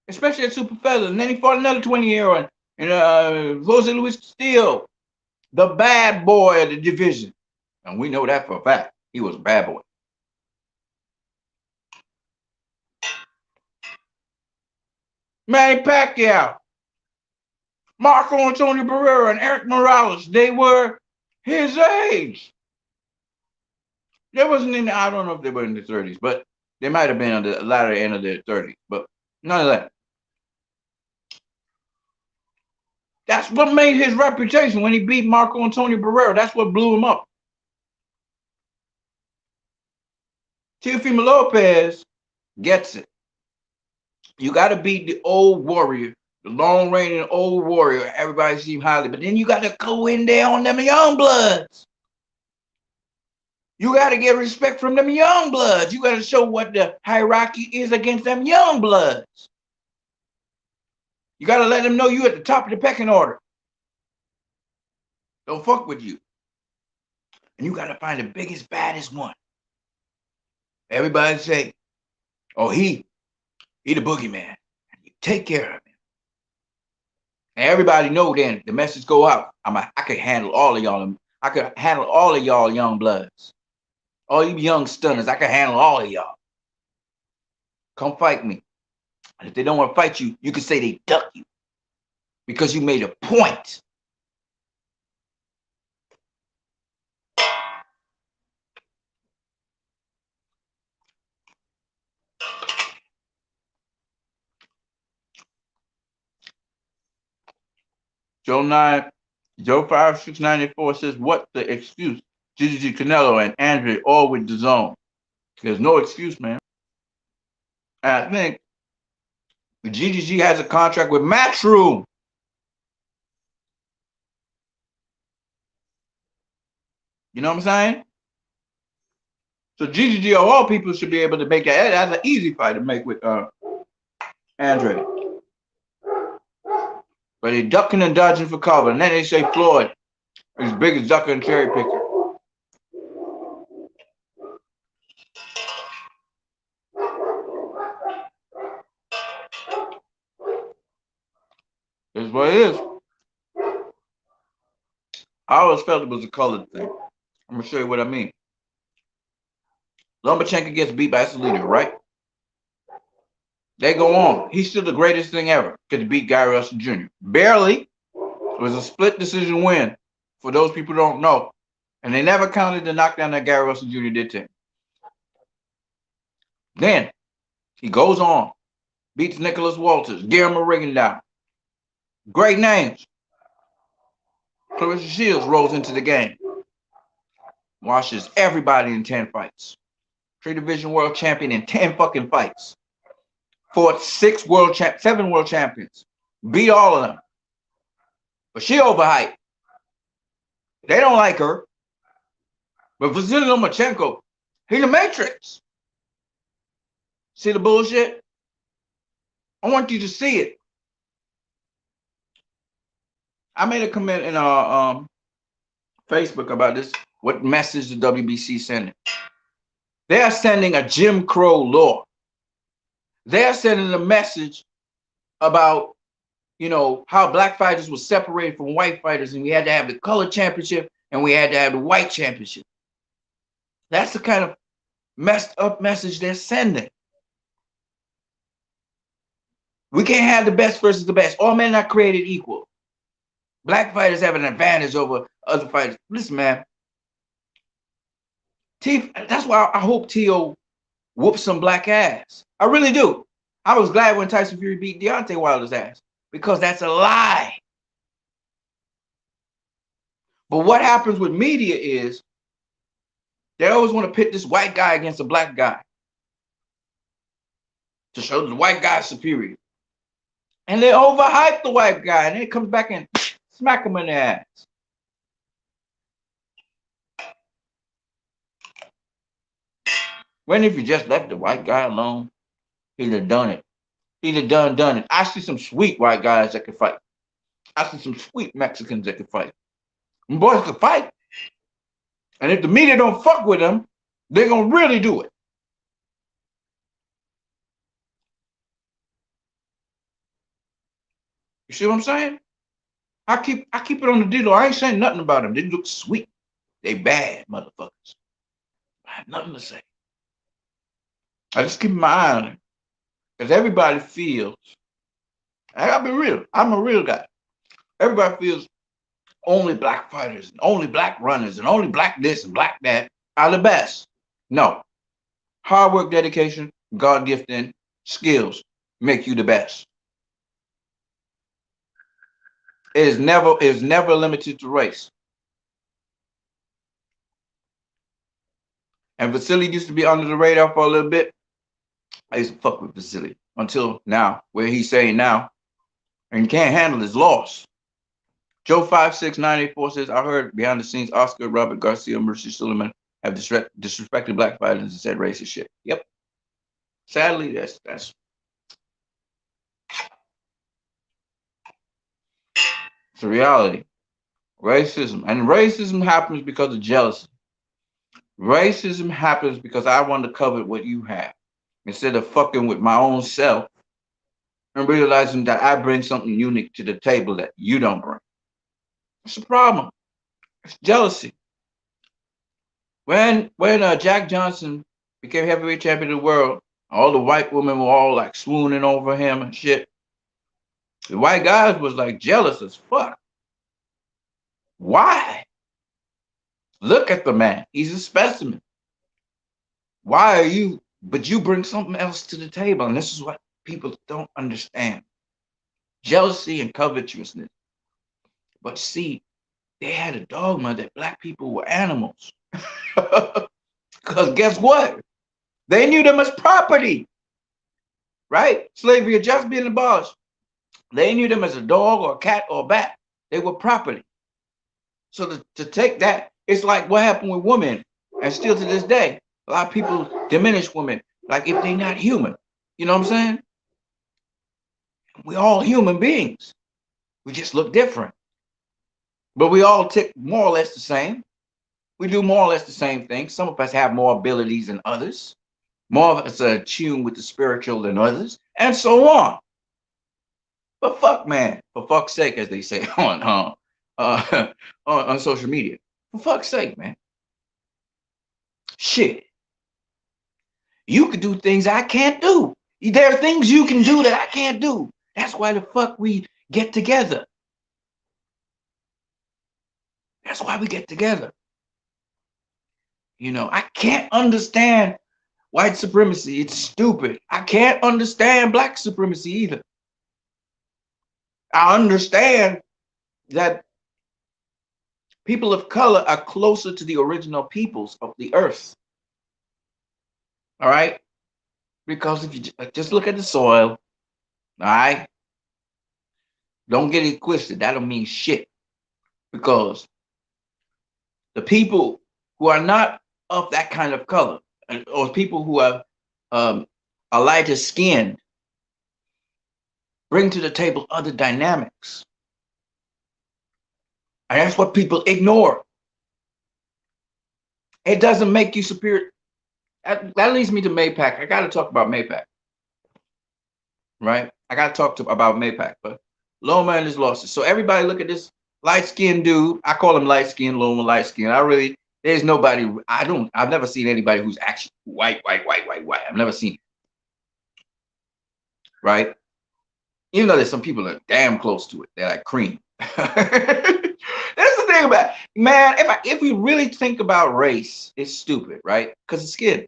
Especially at super feather. And then he fought another 20-year-old. And Jose Luis Castillo, the bad boy of the division. And we know that for a fact. He was a bad boy. Manny Pacquiao, Marco Antonio Barrera, and Eric Morales, they were his age. They wasn't in, I don't know if they were in their 30s, but they might have been on the latter end of their 30s, but none of that. That's what made his reputation when he beat Marco Antonio Barrera. That's what blew him up. Teofimo Lopez gets it. You got to beat the old warrior, the long reigning old warrior. Everybody seems highly, but then you got to go in there on them young bloods. You got to get respect from them young bloods. You got to show what the hierarchy is against them young bloods. You got to let them know you at the top of the pecking order. Don't fuck with you. And you got to find the biggest, baddest one. Everybody say, oh, he the boogeyman. You take care of him. And everybody know then the message go out. I could handle all of y'all. I could handle all of y'all young bloods. All you young stunners, I can handle all of y'all. Come fight me. And if they don't want to fight you, you can say they duck you. Because you made a point. Joe 5694 says, "What the excuse? GG Canelo and Andre all with the zone. There's no excuse, man. And I think GGG has a contract with Matchroom. You know what I'm saying? So GGG of all people should be able to make that. That's an easy fight to make with Andre. But they ducking and dodging for cover. And then they say Floyd is big as ducker and cherry picker. That's what it is. I always felt it was a colored thing. I'm going to show you what I mean. Lomachenko gets beat by Salido, right? They go on. He's still the greatest thing ever because he beat Gary Russell Jr. Barely. It was a split decision win for those people who don't know. And they never counted the knockdown that Gary Russell Jr. did to him. Then he goes on, beats Nicholas Walters, Guillermo Rigondeaux. Great names. Clarissa Shields rolls into the game. Washes everybody in 10 fights. 3-division world champion in 10 fucking fights. Fought 7 world champions. Beat all of them. But she overhyped. They don't like her. But Vasily Lomachenko, he's the Matrix. See the bullshit? I want you to see it. I made a comment in our Facebook about this. What message the WBC sending? They are sending a Jim Crow law. They're sending a message about, you know, how black fighters were separated from white fighters, and we had to have the color championship and we had to have the white championship. That's the kind of messed up message they're sending. We can't have the best versus the best. All men are created equal. Black fighters have an advantage over other fighters. Listen, man. That's why I hope T.O. whoops some black ass. I really do. I was glad when Tyson Fury beat Deontay Wilder's ass because that's a lie. But what happens with media is they always want to pit this white guy against a black guy to show the white guy superior. And they overhype the white guy, and then it comes back and smack him in the ass. When if you just left the white guy alone, he'd have done it. He'd have done it. I see some sweet white guys that can fight. I see some sweet Mexicans that can fight. And boys can fight. And if the media don't fuck with them, they're gonna really do it. You see what I'm saying? I keep it on the deal. I ain't saying nothing about them. They look sweet. They bad motherfuckers. I have nothing to say. I just keep my eye on them. Because everybody feels, I gotta be real. I'm a real guy. Everybody feels only black fighters, and only black runners, and only black this and black that are the best. No. Hard work, dedication, God gifting, skills make you the best. It is never limited to race. And Vasily used to be under the radar for a little bit. I used to fuck with Vasily until now, where he's saying now, and he can't handle his loss. Joe 56984 says, I heard behind the scenes Oscar, Robert Garcia, Mercy Suleiman have disrespected black fighters and said racist shit. Yep. Sadly, that's it's a reality. Racism. And racism happens because of jealousy. Racism happens because I want to covet what you have instead of fucking with my own self and realizing that I bring something unique to the table that you don't bring. It's a problem. It's jealousy. When Jack Johnson became heavyweight champion of the world, all the white women were all like swooning over him and shit. The white guys was like jealous as fuck. Why? Look at the man. He's a specimen. Why are you? But you bring something else to the table, and this is what people don't understand: jealousy and covetousness. But see, they had a dogma that black people were animals. Because guess what? They knew them as property, right? Slavery had just been abolished. They knew them as a dog or a cat or a bat. They were property. So to take that, it's like what happened with women, and still to this day, a lot of people diminish women, like if they're not human. You know what I'm saying? We're all human beings. We just look different. But we all tick more or less the same. We do more or less the same things. Some of us have more abilities than others. More of us are attuned with the spiritual than others, and so on. But fuck, man, for fuck's sake, as they say on social media. For fuck's sake, man. Shit. You can do things I can't do. There are things you can do that I can't do. That's why the fuck we get together. That's why we get together. You know, I can't understand white supremacy. It's stupid. I can't understand black supremacy either. I understand that people of color are closer to the original peoples of the earth. All right? Because if you just look at the soil, all right? Don't get it twisted. That don't mean shit. Because the people who are not of that kind of color, or people who are lighter skinned, bring to the table other dynamics. And that's what people ignore. It doesn't make you superior. That leads me to MayPac. I got to talk about MayPac. Right? I got to talk about MayPac. But Loma and his losses. So everybody look at this light-skinned dude. I call him light-skinned, Loma light-skinned. There's nobody, I've never seen anybody who's actually white. I've never seen it. Right? Even though there's some people that are damn close to it. They're like cream. That's the thing about it. Man, if we really think about race, it's stupid, right? Because it's skin.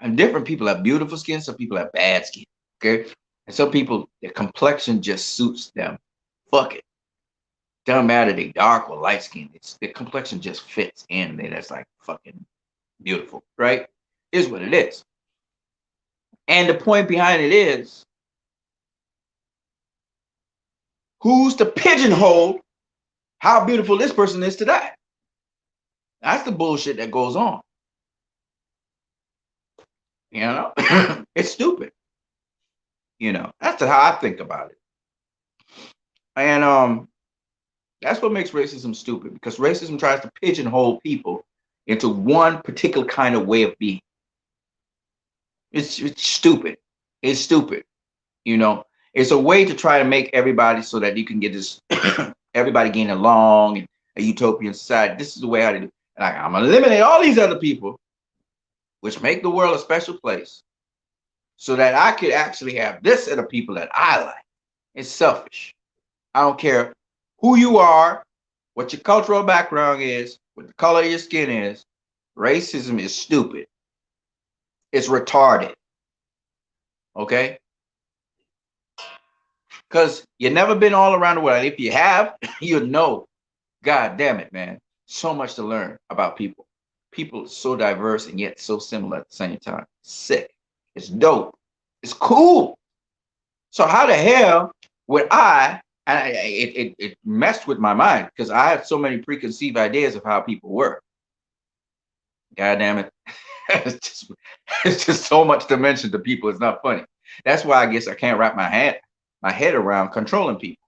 And different people have beautiful skin, some people have bad skin. Okay. And some people, their complexion just suits them. Fuck it. Doesn't matter they dark or light skin. Their complexion just fits in there. That's like fucking beautiful, right? Is what it is. And the point behind it is, who's to pigeonhole how beautiful this person is today? That's the bullshit that goes on. You know, it's stupid. You know, that's how I think about it. And that's what makes racism stupid, because racism tries to pigeonhole people into one particular kind of way of being. It's stupid. It's stupid. You know, it's a way to try to make everybody so that you can get this everybody getting along in a utopian society. This is the way how to do it. And I'm gonna eliminate all these other people, which make the world a special place, so that I could actually have this set of people that I like. It's selfish. I don't care who you are, what your cultural background is, what the color of your skin is. Racism is stupid. It's retarded. Okay? Because you've never been all around the world. And if you have, you'll know. God damn it, man. So much to learn about people. People so diverse and yet so similar at the same time. Sick. It's dope. It's cool. So how the hell would it messed with my mind, because I had so many preconceived ideas of how people were. God damn it. it's just it's just so much to mention to people. It's not funny. That's why I guess I can't wrap my head around controlling people,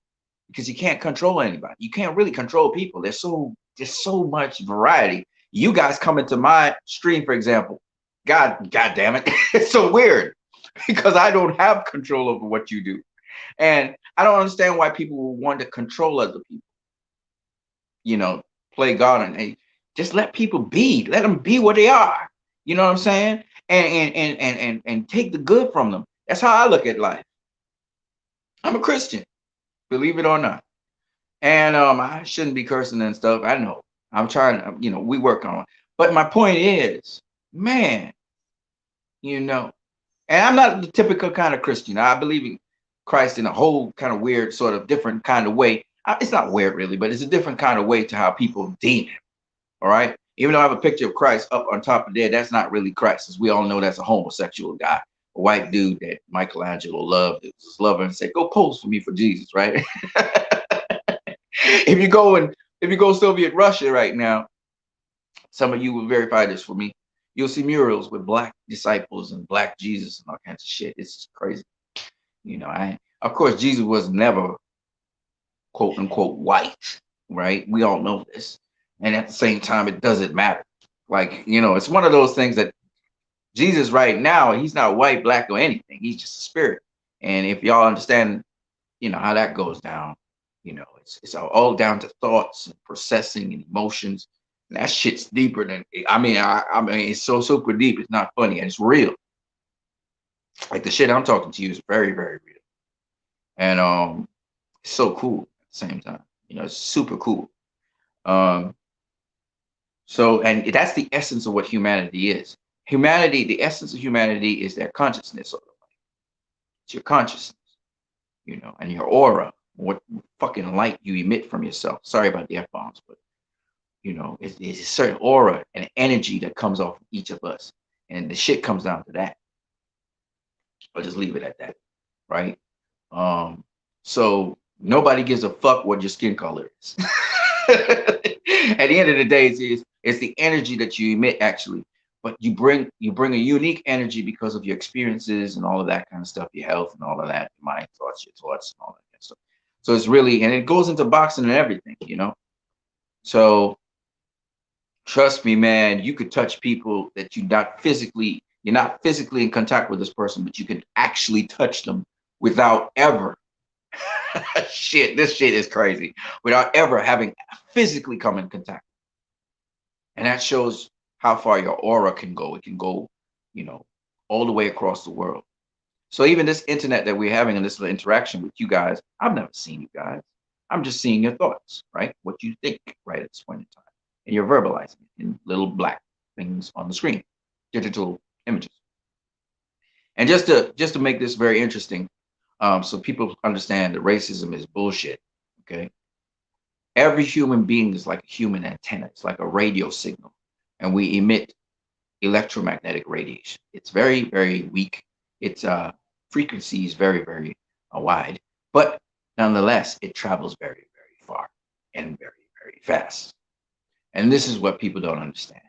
because you can't control anybody. You can't really control people. There's so much variety. You guys come into my stream, for example. God damn it. It's so weird because I don't have control over what you do. And I don't understand why people will want to control other people, you know, play God and hey, just let people be. Let them be what they are. You know what I'm saying? And take the good from them. That's how I look at life. I'm a Christian, believe it or not. And I shouldn't be cursing and stuff. I know. I'm trying to, we work on it. But my point is, man, you know, and I'm not the typical kind of Christian. I believe in Christ in a whole kind of weird, sort of different kind of way. It's not weird really, but it's a different kind of way to how people deem him. All right. Even though I have a picture of Christ up on top of there, that's not really Christ. As we all know, that's a homosexual guy, a white dude that Michelangelo loved. It was his lover and said, go pose for me for Jesus, right? if you go and if you go Soviet Russia right now, some of you will verify this for me. You'll see murals with black disciples and black Jesus and all kinds of shit. It's crazy. I of course Jesus was never quote unquote white, right? We all know this. And at the same time, it doesn't matter. Like, it's one of those things that Jesus right now, he's not white, black, or anything. He's just a spirit. And if y'all understand, how that goes down, it's all down to thoughts and processing and emotions. And that shit's deeper than I mean, it's so super deep, it's not funny, and it's real. Like the shit I'm talking to you is very, very real. And it's so cool at the same time. It's super cool. Um, So, and that's the essence of what humanity is. Humanity, the essence of humanity is that consciousness. It's your consciousness, and your aura, what fucking light you emit from yourself. Sorry about the F bombs, but it's a certain aura and energy that comes off each of us. And the shit comes down to that. I'll just leave it at that, right? So nobody gives a fuck what your skin color is. At the end of the day, it's the energy that you emit actually, but you bring a unique energy because of your experiences and all of that kind of stuff, your health and all of that, your mind thoughts, your thoughts, and all that kind of stuff. So it's really, and it goes into boxing and everything. So trust me, man, you could touch people that you're not physically in contact with this person, but you can actually touch them without ever this shit is crazy, without ever having physically come in contact. And that shows how far your aura can go. It can go, you know, all the way across the world. So even this internet that we're having and this little interaction with you guys, I've never seen you guys. I'm just seeing your thoughts, right? What you think right at this point in time. And you're verbalizing it in little black things on the screen, digital images. And just to make this very interesting, so people understand that racism is bullshit. Okay, every human being is like a human antenna. It's like a radio signal, and we emit electromagnetic radiation. It's very, very weak. Its frequency is very, very wide, but nonetheless, it travels very, very far and very, very fast. And this is what people don't understand.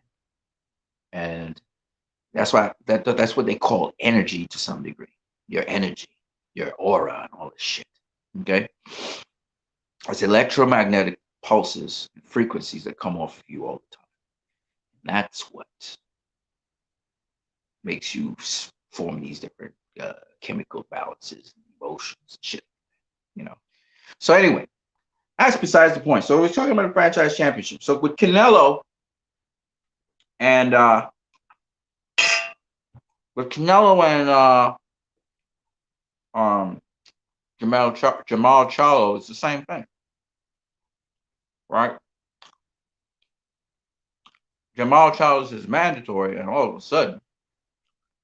And that's why that's what they call energy to some degree. Your energy, your aura, and all this shit. Okay, it's electromagnetic pulses and frequencies that come off of you all the time. That's what makes you form these different chemical balances, and emotions, and shit. You know. So anyway, that's besides the point. So we're talking about the franchise championship. So with Canelo and um, Jamal Charlo, it's the same thing, right? Jamal Charlo is mandatory, and all of a sudden,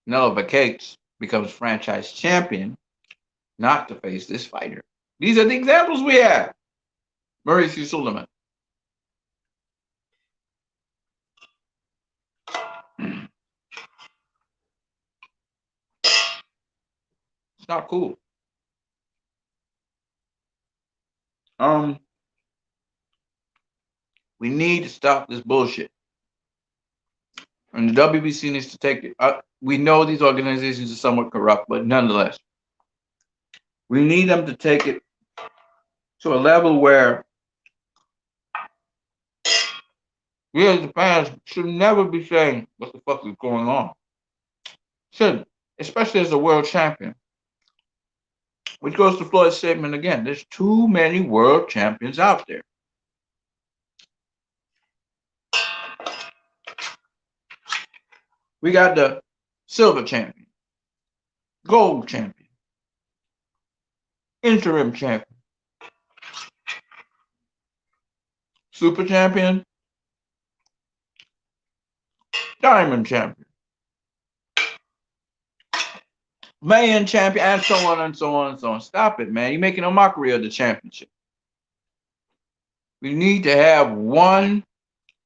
Canelo vacates, becomes franchise champion, not to face this fighter. These are the examples we have. Mauricio Suleiman. It's not cool. Um, we need to stop this bullshit. And the WBC needs to take it. We know these organizations are somewhat corrupt, but nonetheless, we need them to take it to a level where we as the fans should never be saying what the fuck is going on. Should, especially as a world champion. Which goes to Floyd's statement again. There's too many world champions out there. We got the silver champion, gold champion, interim champion, super champion, diamond champion, main champion, and so on and so on and so on. Stop it, man. You're making a mockery of the championship. We need to have one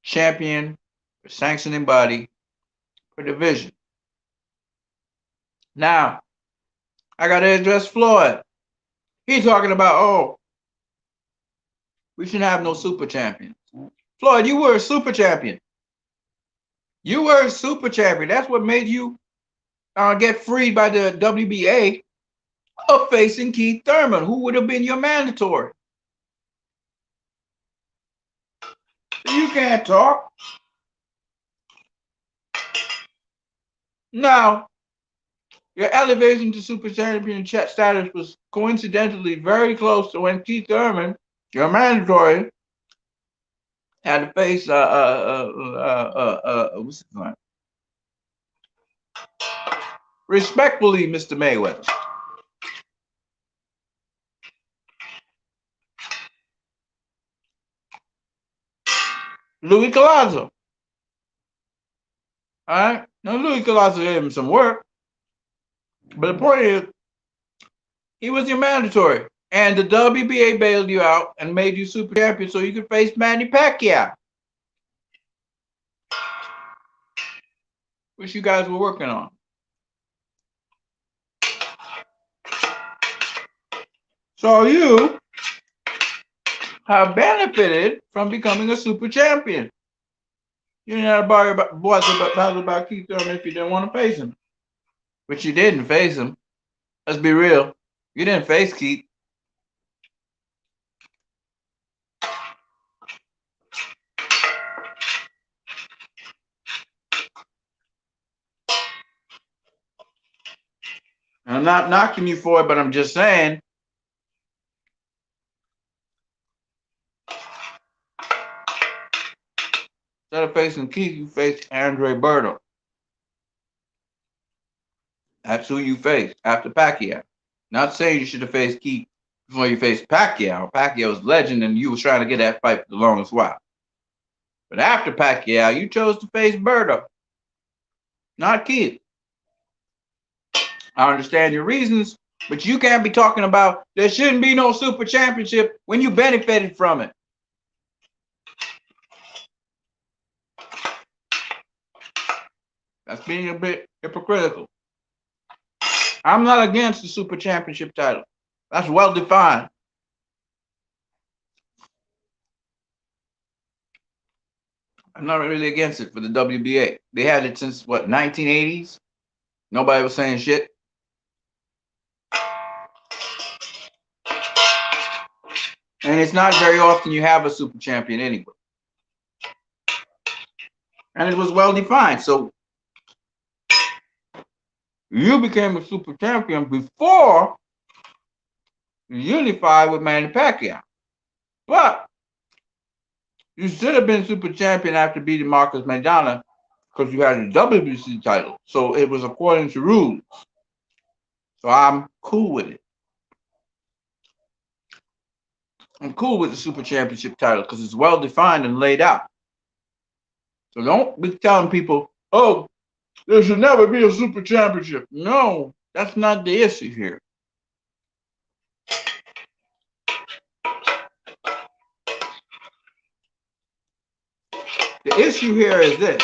champion per sanctioning body per division. Now, I got to address Floyd. He's talking about, oh, we shouldn't have no super champions. Floyd, you were a super champion. You were a super champion. That's what made you get freed by the WBA of facing Keith Thurman, who would have been your mandatory. You can't talk. Now, your elevation to super champion status was coincidentally very close to when Keith Thurman, your mandatory, had to face what's his name? Respectfully, Mr. Mayweather. Louis Collazo. All right? Now, Louis Collazo gave him some work. But the point is, he was your mandatory. And the WBA bailed you out and made you super champion so you could face Manny Pacquiao, which you guys were working on. So you have benefited from becoming a super champion. You didn't have to bother about Keith Thurman if you didn't want to face him. But you didn't face him. Let's be real. You didn't face Keith. I'm not knocking you for it, but I'm just saying. Instead of facing Keith, you faced Andre Berto. That's who you faced after Pacquiao. Not saying you should have faced Keith before you faced Pacquiao. Pacquiao was legend and you was trying to get that fight for the longest while. But after Pacquiao, you chose to face Berto, not Keith. I understand your reasons, but you can't be talking about there shouldn't be no super championship when you benefited from it. That's being a bit hypocritical. I'm not against the super championship title. That's well defined. I'm not really against it for the WBA. They had it since what, 1980s? Nobody was saying shit. And it's not very often you have a super champion anyway. And it was well defined. So you became a super champion before you unified with Manny Pacquiao. But you should have been super champion after beating Marcus Maidana because you had a WBC title. So it was according to rules. So I'm cool with it. I'm cool with the super championship title because it's well defined and laid out. So don't be telling people, oh, there should never be a super championship. No, that's not the issue here. The issue here is this.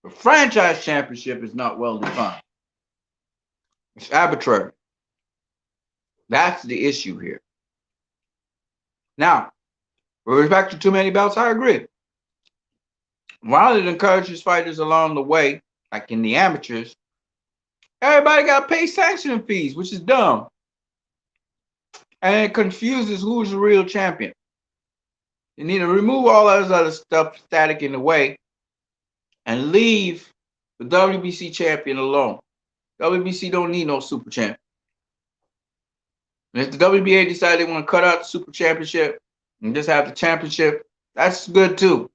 The franchise championship is not well defined. It's arbitrary. That's the issue here. Now, With respect to too many belts, I agree. While it encourages fighters along the way, like in the amateurs, everybody got to pay sanctioning fees, which is dumb. And it confuses who's the real champion. You need to remove all that other stuff static in the way and leave the WBC champion alone. WBC don't need no super champ. And if the WBA decide they want to cut out the super championship and just have the championship, that's good too.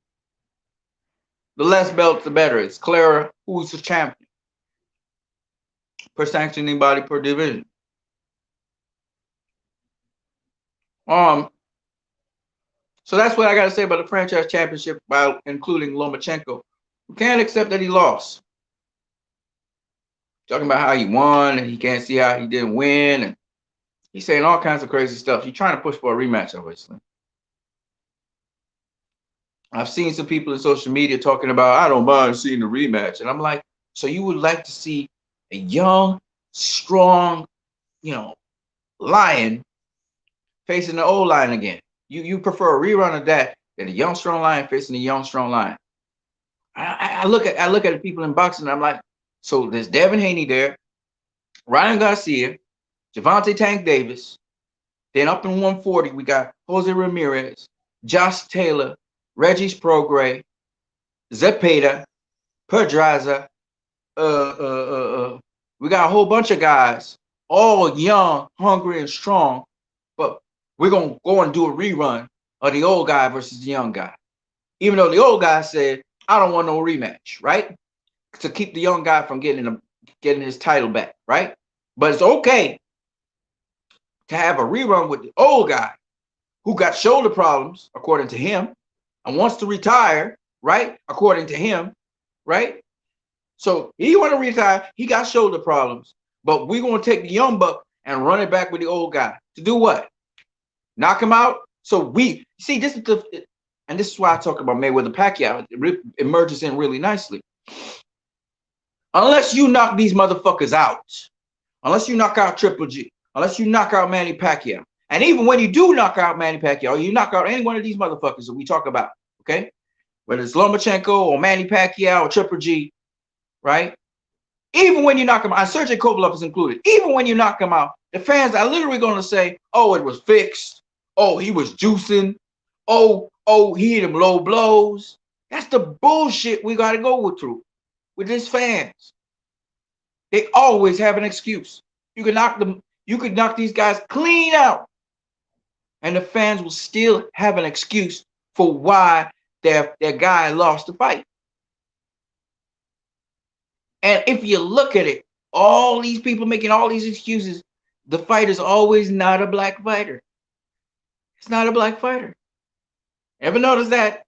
The less belts, the better. It's clearer who's the champion per sanctioning body per division. So that's what I got to say about the franchise championship, by including Lomachenko. We can't accept that he lost. Talking about how he won and he can't see how he didn't win, and he's saying all kinds of crazy stuff. He's trying to push for a rematch, obviously. I've seen some people in social media talking about, I don't mind seeing the rematch. And I'm like, so you would like to see a young, strong, lion facing the old lion again? You prefer a rerun of that than a young, strong lion facing a young, strong lion? I look at the people in boxing and I'm like, so there's Devin Haney there, Ryan Garcia, Javante Tank Davis. Then up in 140, we got Jose Ramirez, Josh Taylor, Regis Prograis, Zepeda, Pedraza. We got a whole bunch of guys, all young, hungry, and strong. But we're going to go and do a rerun of the old guy versus the young guy. Even though the old guy said, I don't want no rematch, right? To keep the young guy from getting his title back, right? But it's okay to have a rerun with the old guy who got shoulder problems, according to him, and wants to retire, right? According to him, right? So he want to retire. He got shoulder problems, but we're going to take the young buck and run it back with the old guy. To do what? Knock him out? So we see, this is why I talk about Mayweather Pacquiao. It emerges in really nicely. Unless you knock these motherfuckers out, unless you knock out Triple G, unless you knock out Manny Pacquiao, and even when you do knock out Manny Pacquiao, you knock out any one of these motherfuckers that we talk about, okay? Whether it's Lomachenko or Manny Pacquiao or Triple G, right? Even when you knock him out, Sergey Kovalev is included, even when you knock him out, the fans are literally going to say, oh, it was fixed. Oh, he was juicing. Oh, he hit him low blows. That's the bullshit we got to go through with these fans. They always have an excuse. You could knock these guys clean out, and the fans will still have an excuse for why their guy lost the fight. And if you look at it, all these people making all these excuses, the fight is always not a black fighter. It's not a black fighter. Ever notice that?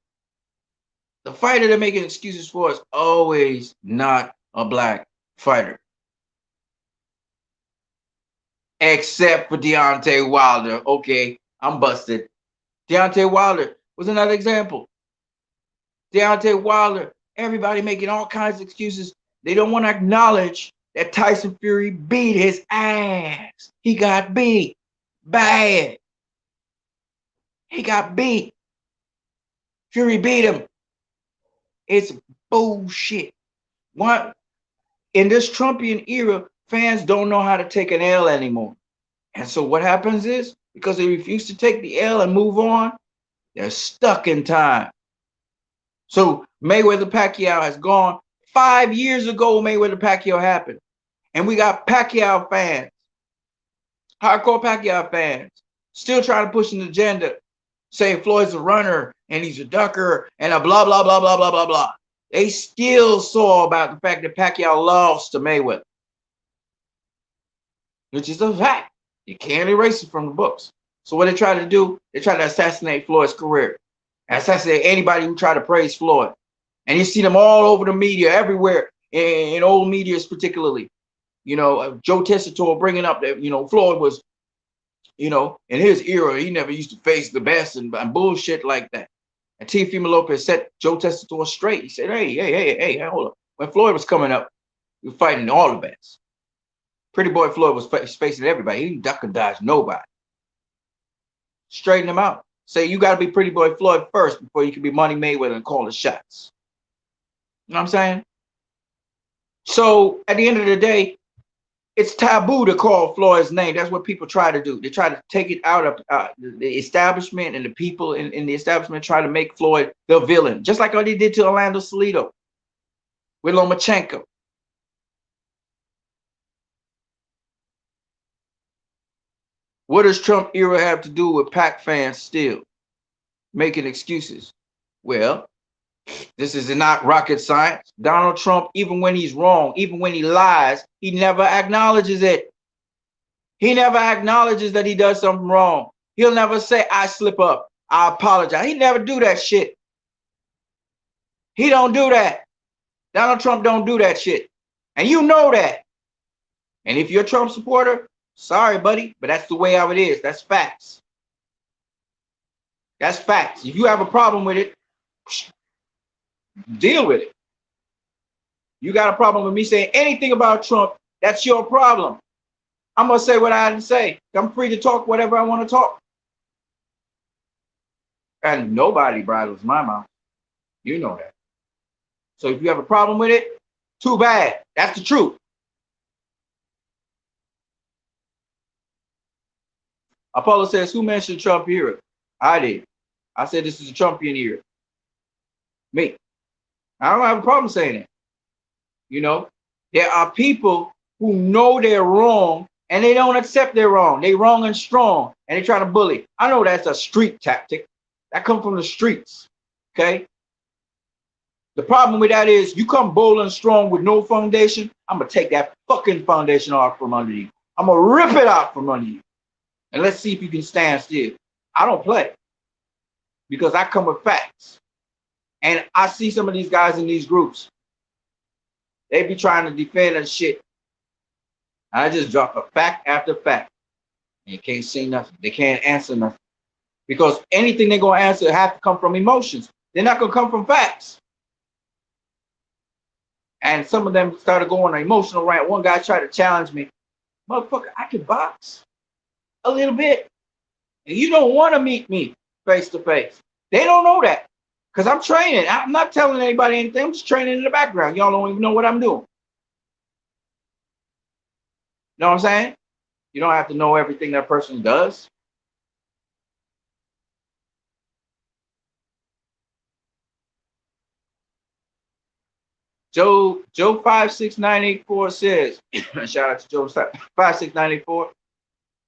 The fighter they're making excuses for is always not a black fighter. Except for Deontay Wilder. Okay, I'm busted. Deontay Wilder was another example. Deontay Wilder, everybody making all kinds of excuses. They don't want to acknowledge that Tyson Fury beat his ass. He got beat bad. He got beat. Fury beat him. It's bullshit. What? In this Trumpian era, fans don't know how to take an L anymore. And so what happens is, because they refuse to take the L and move on, they're stuck in time. So Mayweather Pacquiao has gone. 5 years ago, Mayweather Pacquiao happened. And we got Pacquiao fans, hardcore Pacquiao fans, still trying to push an agenda, saying Floyd's a runner and he's a ducker and a blah, blah, blah, blah, blah, blah, blah. They still saw about the fact that Pacquiao lost to Mayweather, which is a fact. You can't erase it from the books. So what they try to do, they try to assassinate Floyd's career, assassinate anybody who tried to praise Floyd. And you see them all over the media, everywhere, in old medias particularly. Joe Tessitore bringing up that, Floyd was, in his era, he never used to face the best and bullshit like that. And Teofimo Lopez set Joe Tessitore straight. He said, hey, hold up. When Floyd was coming up, he was fighting all the best. Pretty boy Floyd was facing everybody. He didn't duck and dodge nobody. Straighten him out. Say you got to be Pretty Boy Floyd first before you can be Money Mayweather and call the shots. You know what I'm saying? So at the end of the day, it's taboo to call Floyd's name. That's what people try to do. They try to take it out of the establishment, and the people in the establishment try to make Floyd the villain, just like what they did to Orlando Salido with Lomachenko. What does Trump era have to do with Pac fans still making excuses? Well, this is not rocket science. Donald Trump, even when he's wrong, even when he lies, he never acknowledges it. He never acknowledges that he does something wrong. He'll never say, I slip up, I apologize. He never do that shit. He don't do that. Donald Trump don't do that shit. And you know that. And if you're a Trump supporter, sorry, buddy, but that's the way how it is. That's facts. That's facts. If you have a problem with it, deal with it. You got a problem with me saying anything about Trump, that's your problem. I'm going to say what I had to say. I'm free to talk whatever I want to talk. And nobody bridles my mouth. You know that. So if you have a problem with it, too bad. That's the truth. Apollo says, who mentioned Trump era? I did. I said this is a Trumpian era. Me. I don't have a problem saying it. You know, there are people who know they're wrong and they don't accept they're wrong. They wrong and strong and they try to bully. I know that's a street tactic. That comes from the streets. Okay. The problem with that is you come bold and strong with no foundation. I'm going to take that fucking foundation off from under you. I'm going to rip it out from under you. And let's see if you can stand still. I don't play because I come with facts. And I see some of these guys in these groups. They be trying to defend and shit. I just drop a fact after fact. And you can't say nothing. They can't answer nothing. Because anything they're going to answer have to come from emotions. They're not going to come from facts. And some of them started going on an emotional rant. One guy tried to challenge me. Motherfucker, I can box a little bit. And you don't want to meet me face to face. They don't know that. Because I'm training. I'm not telling anybody anything. I'm just training in the background. Y'all don't even know what I'm doing. You know what I'm saying? You don't have to know everything that person does. Joe 56984 says, shout out to Joe 56984.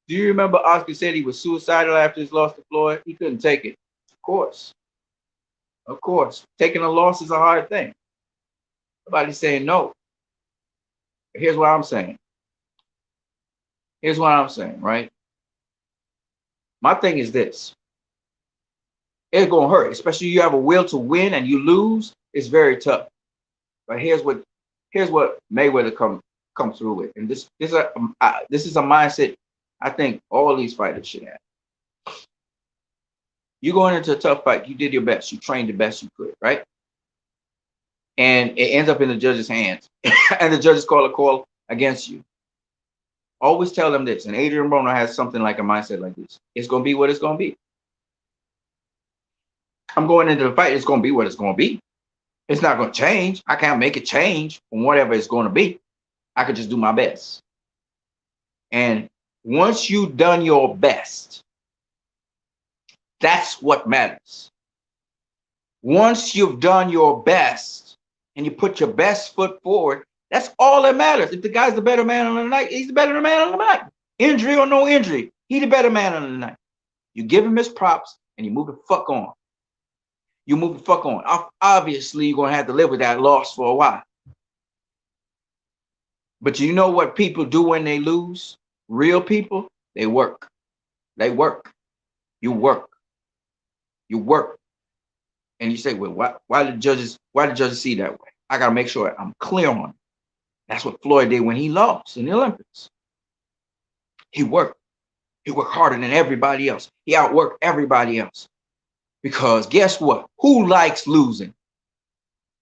Do you remember Oscar said he was suicidal after his loss to Floyd? He couldn't take it. Of course. Of course. Taking a loss is a hard thing. Nobody's saying no. Here's what I'm saying. Here's what I'm saying, right? My thing is this. It's going to hurt, especially if you have a will to win and you lose. It's very tough. But here's what Mayweather come through with. And this is a mindset I think all these fighters should have. You going into a tough fight, you did your best. You trained the best you could, right? And it ends up in the judge's hands. And the judges call a call against you. Always tell them this. And Adrian Broner has something like a mindset like this. It's going to be what it's going to be. I'm going into the fight. It's going to be what it's going to be. It's not going to change. I can't make it change from whatever it's going to be. I could just do my best. And once you've done your best, that's what matters. Once you've done your best and you put your best foot forward, that's all that matters. If the guy's the better man on the night, he's the better man on the night. Injury or no injury, he's the better man on the night. You give him his props and you move the fuck on. You move the fuck on. Obviously, you're going to have to live with that loss for a while. But you know what people do when they lose? Real people, they work. They work. You work. You work. And you say, well, why did judges see that way? I got to make sure I'm clear on it. That's what Floyd did when he lost in the Olympics. He worked. He worked harder than everybody else. He outworked everybody else. Because guess what? Who likes losing?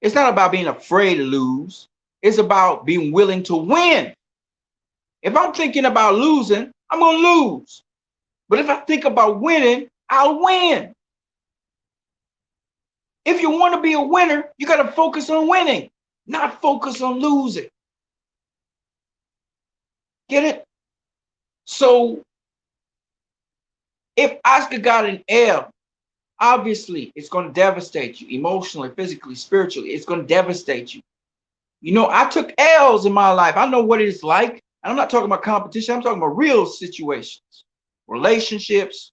It's not about being afraid to lose. It's about being willing to win. If I'm thinking about losing, I'm going to lose. But if I think about winning, I'll win. If you want to be a winner, you got to focus on winning, not focus on losing. Get it? So if Oscar got an L, obviously it's going to devastate you emotionally, physically, spiritually. It's going to devastate you. You know, I took L's in my life. I know what it's like. And I'm not talking about competition. I'm talking about real situations, relationships,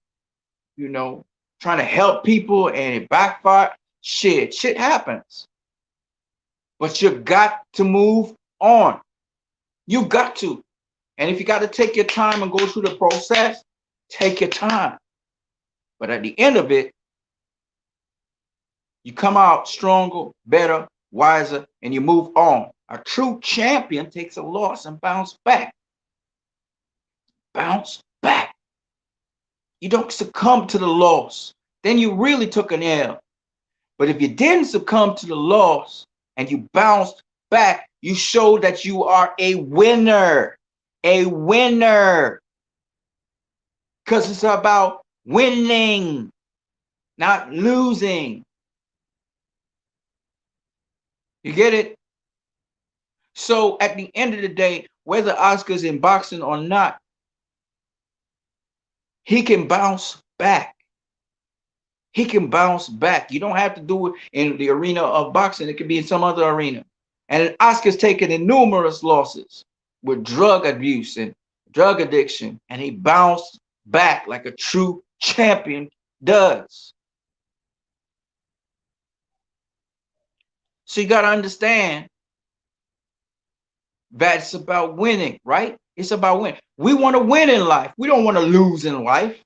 you know, trying to help people and it backfired. Shit happens. But you got to move on. You got to. And if you got to take your time and go through the process, take your time. But at the end of it, you come out stronger, better, wiser, and you move on. A true champion takes a loss and bounce back. Bounce back. You don't succumb to the loss. Then you really took an L. But if you didn't succumb to the loss and you bounced back, you show that you are a winner. A winner. Because it's about winning, not losing. You get it? So at the end of the day, whether Oscar's in boxing or not, he can bounce back. He can bounce back. You don't have to do it in the arena of boxing. It could be in some other arena. And Oscar's taken in numerous losses with drug abuse and drug addiction. And he bounced back like a true champion does. So you got to understand that it's about winning, right? It's about winning. We want to win in life. We don't want to lose in life.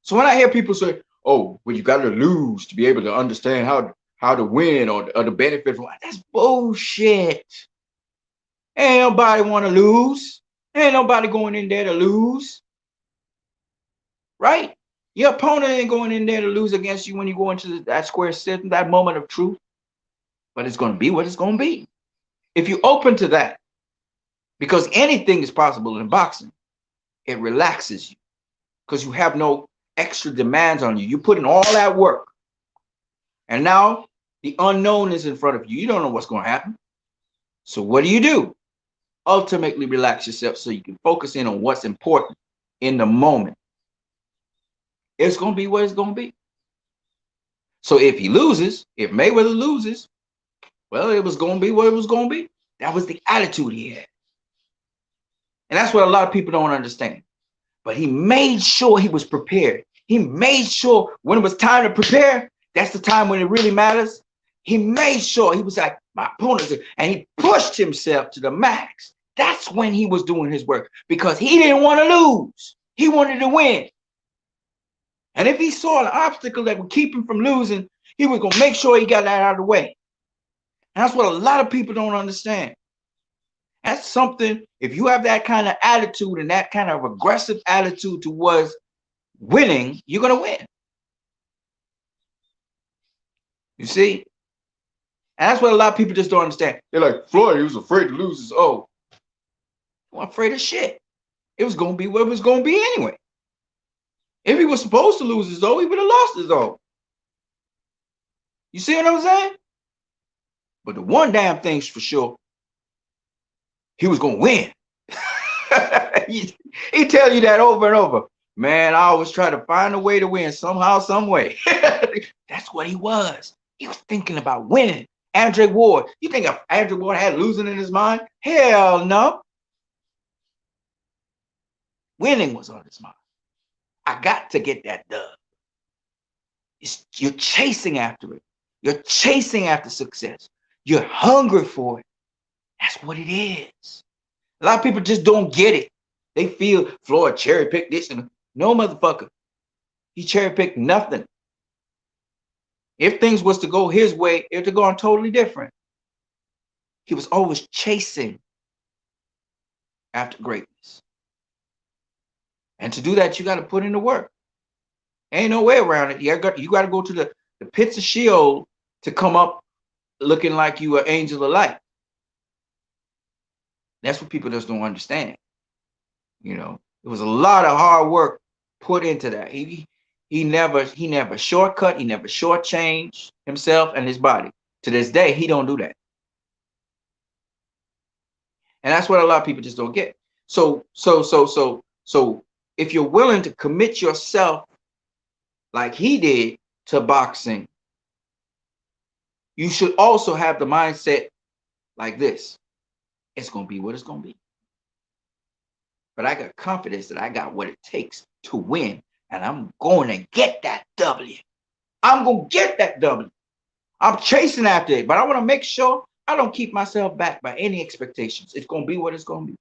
So when I hear people say, oh, well, you got to lose to be able to understand how to win or the benefit from it, that's bullshit. Ain't nobody want to lose. Ain't nobody going in there to lose. Right? Your opponent ain't going in there to lose against you when you go into that square sit, that moment of truth. But it's going to be what it's going to be. If you're open to that, because anything is possible in boxing, it relaxes you because you have no extra demands on you. You put in all that work. And now the unknown is in front of you. You don't know what's going to happen. So what do? Ultimately relax yourself so you can focus in on what's important in the moment. It's going to be what it's going to be. So if he loses, if Mayweather loses, well, it was going to be what it was going to be. That was the attitude he had. And that's what a lot of people don't understand. But he made sure he was prepared. He made sure when it was time to prepare, that's the time when it really matters. He made sure he was like, my opponent, and he pushed himself to the max. That's when he was doing his work because he didn't want to lose. He wanted to win. And if he saw an obstacle that would keep him from losing, he was going to make sure he got that out of the way. And that's what a lot of people don't understand. That's something, if you have that kind of attitude and that kind of aggressive attitude towards winning, you're going to win. You see? And that's what a lot of people just don't understand. They're like, Floyd, he was afraid to lose his O. He wasn't afraid of shit. It was going to be what it was going to be anyway. If he was supposed to lose his O, he would have lost his O. You see what I'm saying? But the one damn thing's for sure, he was going to win. he tell you that over and over. Man, I always try to find a way to win somehow, some way. That's what he was. He was thinking about winning. Andre Ward. You think if Andre Ward had losing in his mind? Hell no. Winning was on his mind. I got to get that dub. You're chasing after it. You're chasing after success. You're hungry for it. That's what it is. A lot of people just don't get it. They feel Floyd cherry picked this and no, motherfucker. He cherry picked nothing. If things was to go his way, it would have gone totally different. He was always chasing after greatness. And to do that, you got to put in the work. Ain't no way around it. You got to go to the pits of Sheol to come up looking like you an angel of light. That's what people just don't understand. You know, it was a lot of hard work put into that. He He never shortcut. He never shortchanged himself and his body. To this day, he don't do that. And that's what a lot of people just don't get. So if you're willing to commit yourself like he did to boxing, you should also have the mindset like this. It's going to be what it's going to be. But I got confidence that I got what it takes to win. And I'm going to get that W. I'm going to get that W. I'm chasing after it. But I want to make sure I don't keep myself back by any expectations. It's going to be what it's going to be.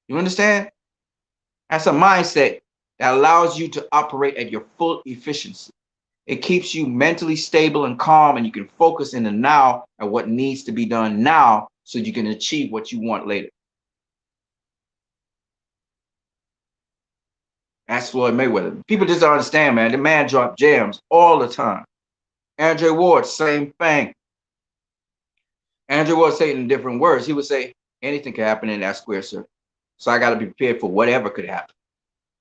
You understand? That's a mindset that allows you to operate at your full efficiency. It keeps you mentally stable and calm, and you can focus in the now at what needs to be done now so you can achieve what you want later. That's Floyd Mayweather. People just don't understand, man. The man dropped gems all the time. Andre Ward, same thing. Andre Ward said in different words. He would say, anything can happen in that square circle. So I got to be prepared for whatever could happen.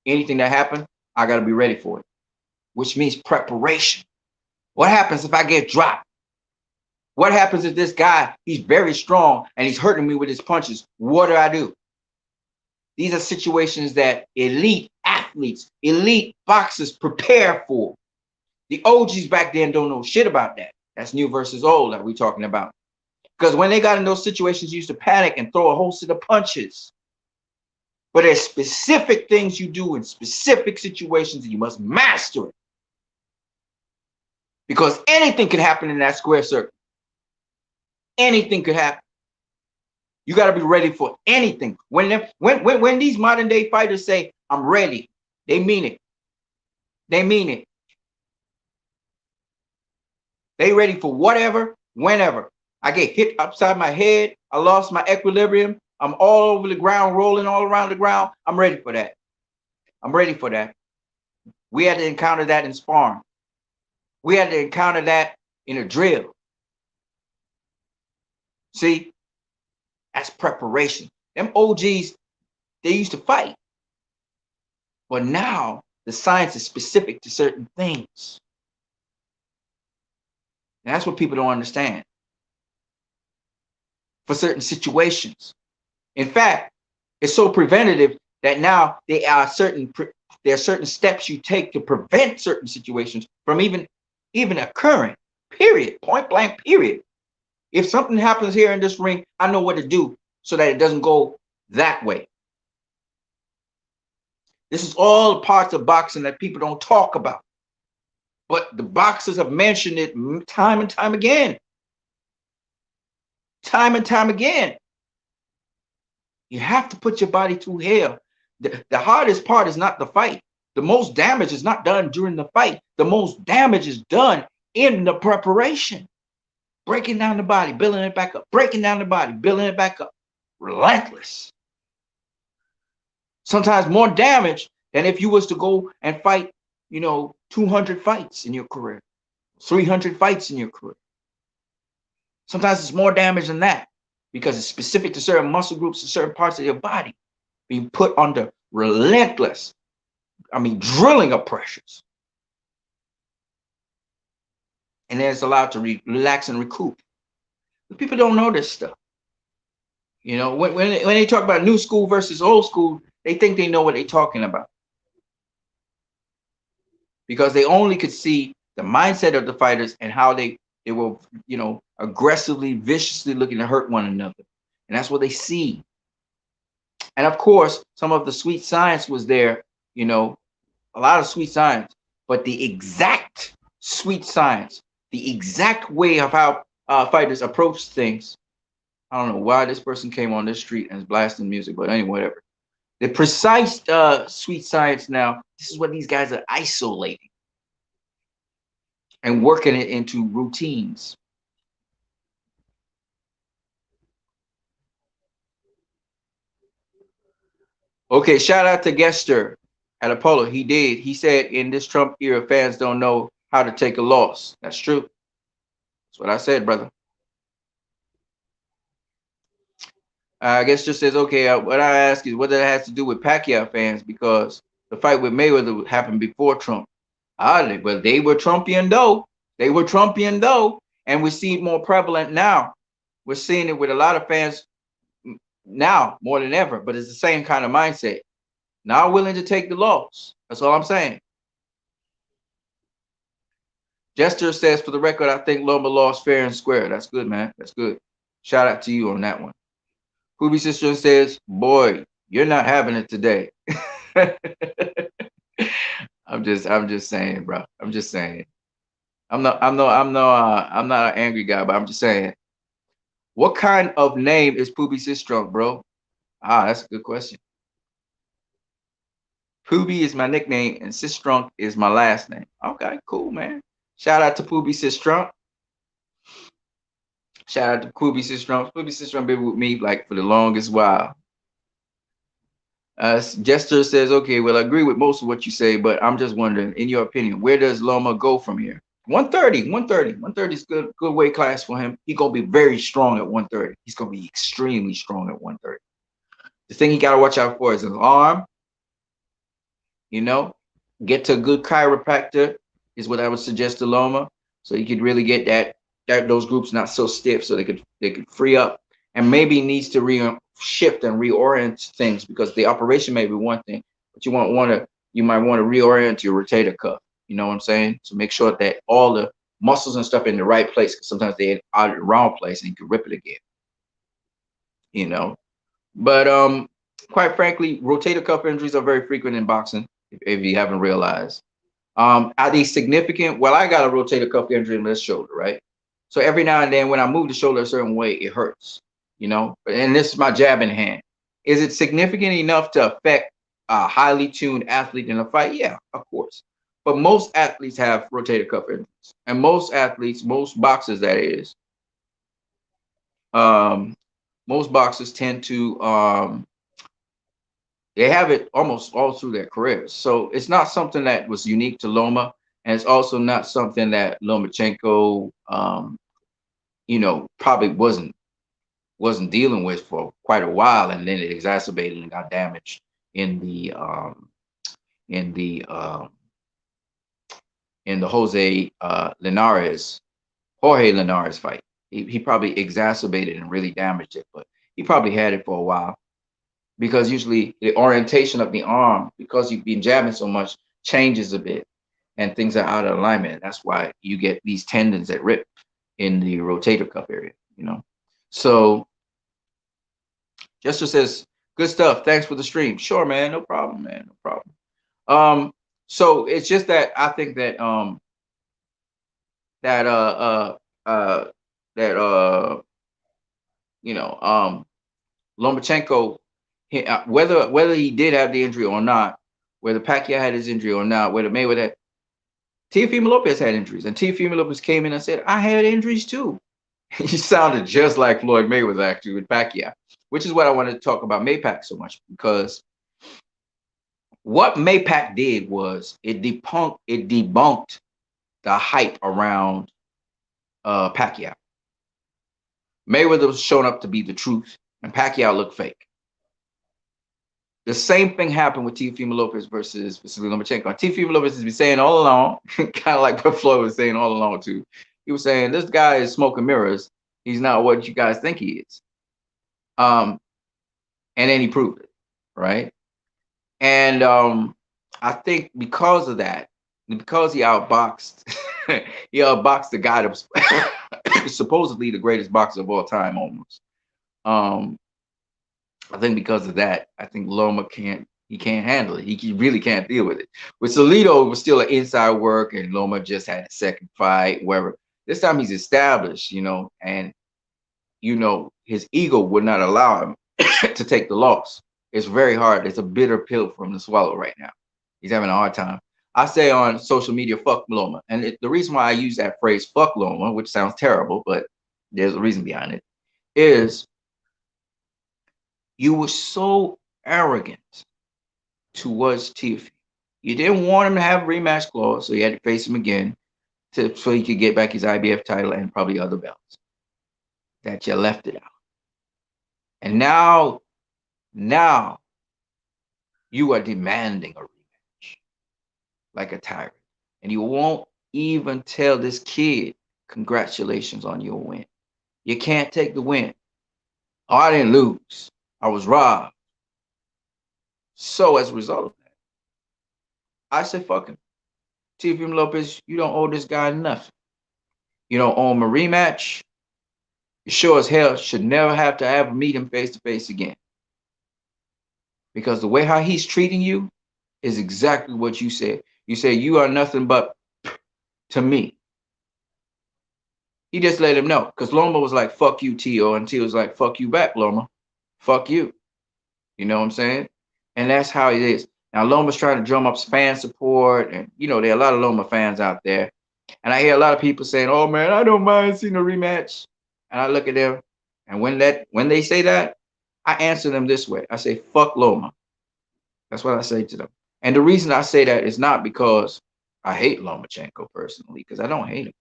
Anything that happened, I got to be ready for it, which means preparation. What happens if I get dropped? What happens if this guy, he's very strong and he's hurting me with his punches? What do? These are situations that elite athletes, elite boxers prepare for. The OGs back then don't know shit about that. That's new versus old that we're talking about. Because when they got in those situations, you used to panic and throw a whole set of punches. But there's specific things you do in specific situations, and you must master it. Because anything can happen in that square circle. Anything could happen. You got to be ready for anything. When these modern day fighters say, I'm ready, they mean it. They mean it. They ready for whatever, whenever. I get hit upside my head. I lost my equilibrium. I'm all over the ground, rolling all around the ground. I'm ready for that. I'm ready for that. We had to encounter that in sparring. We had to encounter that in a drill. See, that's preparation. Them OGs, they used to fight. But now the science is specific to certain things. And that's what people don't understand. For certain situations. In fact, it's so preventative that now there are certain steps you take to prevent certain situations from even occurring. Period. Point blank, period. If something happens here in this ring, I know what to do so that it doesn't go that way. This is all parts of boxing that people don't talk about. But the boxers have mentioned it time and time again. Time and time again. You have to put your body through hell. The hardest part is not the fight. The most damage is not done during the fight. The most damage is done in the preparation. Breaking down the body, building it back up. Breaking down the body, building it back up. Relentless. Sometimes more damage than if you was to go and fight, 200 fights in your career. 300 fights in your career. Sometimes it's more damage than that because it's specific to certain muscle groups and certain parts of your body being put under relentless, drilling of pressures. And then it's allowed to relax and recoup. But people don't know this stuff. When they talk about new school versus old school, they think they know what they're talking about. Because they only could see the mindset of the fighters and how they were, aggressively, viciously looking to hurt one another. And that's what they see. And of course, some of the sweet science was there, a lot of sweet science, but the exact sweet science, the exact way of how fighters approach things. I don't know why this person came on this street and is blasting music, but anyway, whatever. The precise sweet science now, this is what these guys are isolating and working it into routines. Okay, shout out to Gester at Apollo. He did. He said in this Trump era, fans don't know how to take a loss. That's true. That's what I said, brother. I guess just says, okay, what I ask is what that has to do with Pacquiao fans, because The fight with Mayweather happened before Trump. Well, they were Trumpian though. They were Trumpian though, and we see it more prevalent now. We're seeing it with a lot of fans now more than ever. But it's the same kind of mindset. Not willing to take the loss. That's all I'm saying. Jester says, for the record, I think Loma lost fair and square. That's good, man. That's good. Shout out to you on that one. Poobie Sister says, boy, you're not having it today. I'm just saying, bro. I'm just saying. I'm not an angry guy, but I'm just saying. What kind of name is Poobie Sister, bro? That's a good question. Poobie is my nickname, and Sistrunk is my last name. Okay, cool, man. Shout out to Poobie Sistrunk. Shout out to Poobie Sistrunk. Poobie Sistrunk been with me like for the longest while. Jester says, okay, well, I agree with most of what you say, but I'm just wondering, in your opinion, where does Loma go from here? 130 is good weight class for him. He's gonna be very strong at 130. He's gonna be extremely strong at 130. The thing he gotta watch out for is his arm. You know, get to a good chiropractor is what I would suggest to Loma, so you could really get those groups not so stiff, so they could free up, and maybe needs to shift and reorient things, because the operation may be one thing, but you might want to reorient your rotator cuff. You know what I'm saying? So make sure that all the muscles and stuff in the right place, because sometimes they're out of the wrong place and you can rip it again. You know, but quite frankly, rotator cuff injuries are very frequent in boxing. If you haven't realized, are they significant? Well, I got a rotator cuff injury in this shoulder, right? So every now and then, when I move the shoulder a certain way, it hurts. You know, and this is my jabbing hand. Is it significant enough to affect a highly tuned athlete in a fight? Yeah, of course. But most athletes have rotator cuff injuries, and most boxers, that is, um, most boxers tend to they have it almost all through their careers. So it's not something that was unique to Loma, and it's also not something that Lomachenko, probably wasn't dealing with for quite a while, and then it exacerbated and got damaged in the in the in the Jorge Linares fight. He probably exacerbated and really damaged it, but he probably had it for a while, because usually the orientation of the arm, because you've been jabbing so much, changes a bit and things are out of alignment. That's why you get these tendons that rip in the rotator cuff area, So Jester says, good stuff. Thanks for the stream. Sure, man. No problem, man. No problem. So it's just that I think that that that Lomachenko, whether he did have the injury or not, whether Pacquiao had his injury or not, whether Mayweather had, Teofimo Lopez had injuries, and Teofimo Lopez came in and said, I had injuries too. He sounded just like Floyd Mayweather actually with Pacquiao, which is what I wanted to talk about MayPac so much, because what MayPac did was it debunked the hype around Pacquiao. Mayweather was shown up to be the truth, and Pacquiao looked fake. The same thing happened with Teofimo Lopez versus Vasily Lomachenko. Teofimo Lopez has been saying all along, kind of like what Floyd was saying all along too. He was saying, this guy is smoke and mirrors. He's not what you guys think he is. And then he proved it, right? And I think because of that, because he outboxed, the guy that was supposedly the greatest boxer of all time, almost. I think because of that, I think Loma can't handle it. He really can't deal with it. With Salido, it was still an inside work, and Loma just had a second fight, wherever. This time he's established, and his ego would not allow him to take the loss. It's very hard. It's a bitter pill for him to swallow right now. He's having a hard time. I say on social media, fuck Loma. And the reason why I use that phrase, fuck Loma, which sounds terrible, but there's a reason behind it, is you were so arrogant towards Tiffy. You didn't want him to have a rematch clause, so you had to face him again so he could get back his IBF title and probably other belts. That you left it out. And now you are demanding a rematch. like a tyrant. And you won't even tell this kid, congratulations on your win. You can't take the win. Oh, I didn't lose. I was robbed. So as a result of that, I said, fuck him. Teofimo Lopez, you don't owe this guy nothing. You don't owe him a rematch. You sure as hell should never have to ever meet him face to face again. Because the way how he's treating you is exactly what you said. You said you are nothing but to me. He just let him know. Because Loma was like, fuck you, Tio. And Tio was like, fuck you back, Loma. Fuck you. You know what I'm saying? And that's how it is. Now, Loma's trying to drum up fan support. And, you know, there are a lot of Loma fans out there. And I hear a lot of people saying, oh, man, I don't mind seeing a rematch. And I look at them. And when they say that, I answer them this way. I say, fuck Loma. That's what I say to them. And the reason I say that is not because I hate Lomachenko personally, because I don't hate him.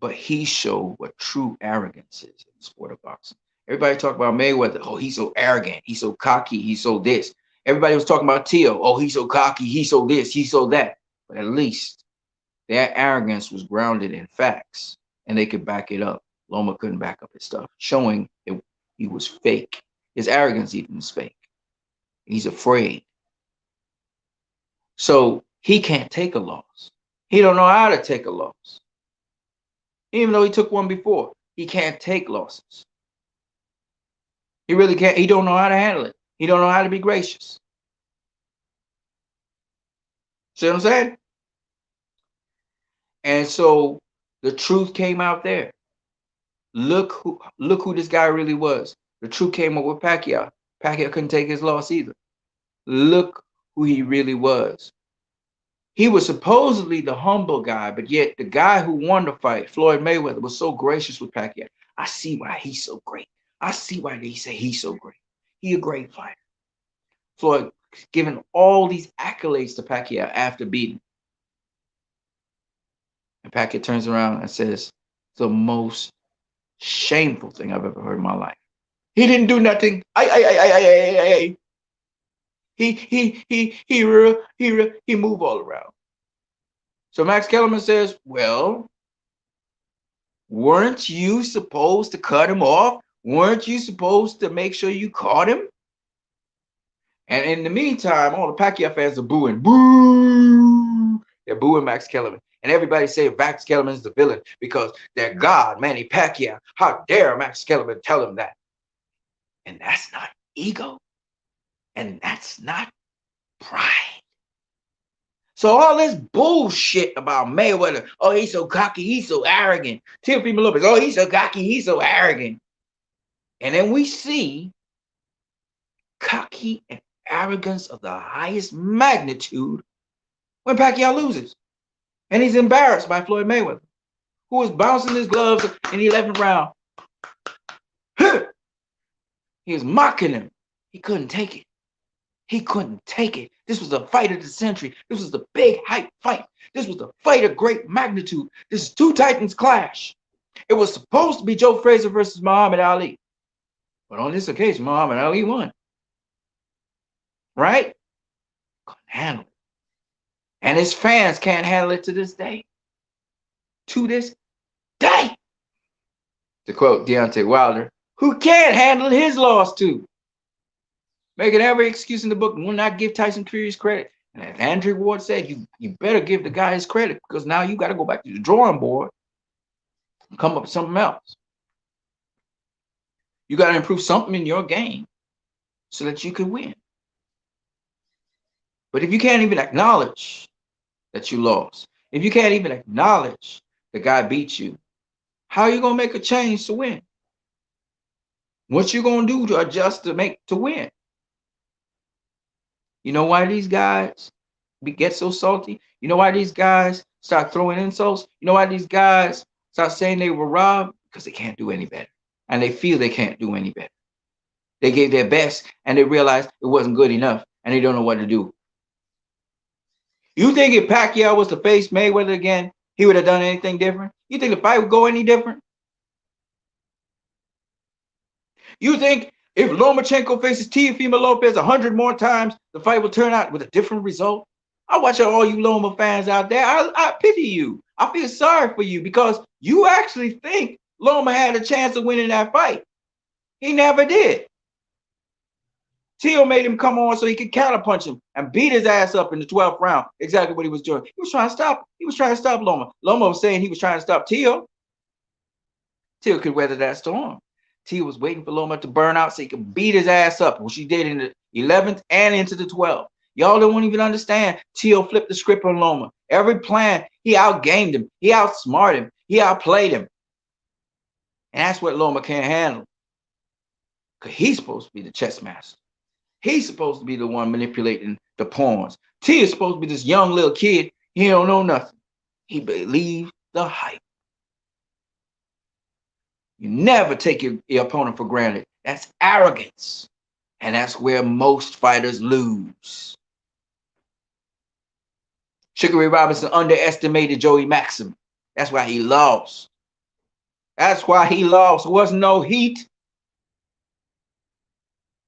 But he showed what true arrogance is in the sport of boxing. Everybody talk about Mayweather. Oh, he's so arrogant. He's so cocky. He's so this. Everybody was talking about Tio. Oh, he's so cocky. He's so this. He's so that. But at least their arrogance was grounded in facts, and they could back it up. Loma couldn't back up his stuff, showing he was fake. His arrogance even was fake. He's afraid. So he can't take a loss. He don't know how to take a loss. Even though he took one before, he can't take losses. He really can't. He don't know how to handle it. He don't know how to be gracious. See what I'm saying? And so the truth came out there. Look who this guy really was. The truth came up with Pacquiao. Pacquiao couldn't take his loss either. Look who he really was. He was supposedly the humble guy, but yet the guy who won the fight, Floyd Mayweather, was so gracious with Pacquiao. I see why he's so great. I see why they say he's so great. He a great fighter. Floyd giving all these accolades to Pacquiao after beating. And Pacquiao turns around and says, the most shameful thing I've ever heard in my life. He didn't do nothing. He moved all around. So Max Kellerman says, well, weren't you supposed to cut him off? Weren't you supposed to make sure you caught him? And in the meantime, all the Pacquiao fans are booing. Boo! They're booing Max Kellerman. And everybody say Max Kellerman is the villain because they're God, Manny Pacquiao. How dare Max Kellerman tell him that? And that's not ego. And that's not pride. So all this bullshit about Mayweather, oh, he's so cocky, he's so arrogant. Teofimo Lopez, oh, he's so cocky, he's so arrogant. And then we see cocky and arrogance of the highest magnitude when Pacquiao loses. And he's embarrassed by Floyd Mayweather, who was bouncing his gloves in the 11th round. He was mocking him. He couldn't take it. He couldn't take it. This was the fight of the century. This was the big hype fight. This was the fight of great magnitude. This is two titans clash. It was supposed to be Joe Frazier versus Muhammad Ali. But on this occasion, Muhammad Ali won. Right? Couldn't handle it. And his fans can't handle it to this day. To this day. To quote Deontay Wilder, who can't handle his loss too. Making every excuse in the book and will not give Tyson Fury his credit. And as Andrew Ward said, you better give the guy his credit because now you got to go back to the drawing board and come up with something else. You got to improve something in your game so that you can win. But if you can't even acknowledge that you lost, if you can't even acknowledge the guy beat you, how are you going to make a change to win? What you going to do to adjust to win? You know why these guys get so salty? You know why these guys start throwing insults? You know why these guys start saying they were robbed? Because they can't do any better. And they feel they can't do any better. They gave their best and they realized it wasn't good enough and they don't know what to do. You think if Pacquiao was to face Mayweather again, he would have done anything different? You think the fight would go any different? You think if Lomachenko faces Teofimo Lopez 100 more times, the fight will turn out with a different result? I watch all you Loma fans out there. I pity you. I feel sorry for you because you actually think Loma had a chance of winning that fight. He never did. Teal made him come on so he could counterpunch him and beat his ass up in the 12th round. Exactly what he was doing. He was trying to stop. He was trying to stop Loma. Loma was saying he was trying to stop Teal. Teal could weather that storm. Teal was waiting for Loma to burn out so he could beat his ass up, which he did in the 11th and into the 12th. Y'all don't even understand. Teal flipped the script on Loma. Every plan, he outgamed him. He outsmarted him. He outplayed him. And that's what Loma can't handle. Because he's supposed to be the chess master. He's supposed to be the one manipulating the pawns. T is supposed to be this young little kid. He don't know nothing. He believes the hype. You never take your opponent for granted. That's arrogance. And that's where most fighters lose. Sugar Ray Robinson underestimated Joey Maxim. That's why he lost. That's why he lost. There wasn't no heat.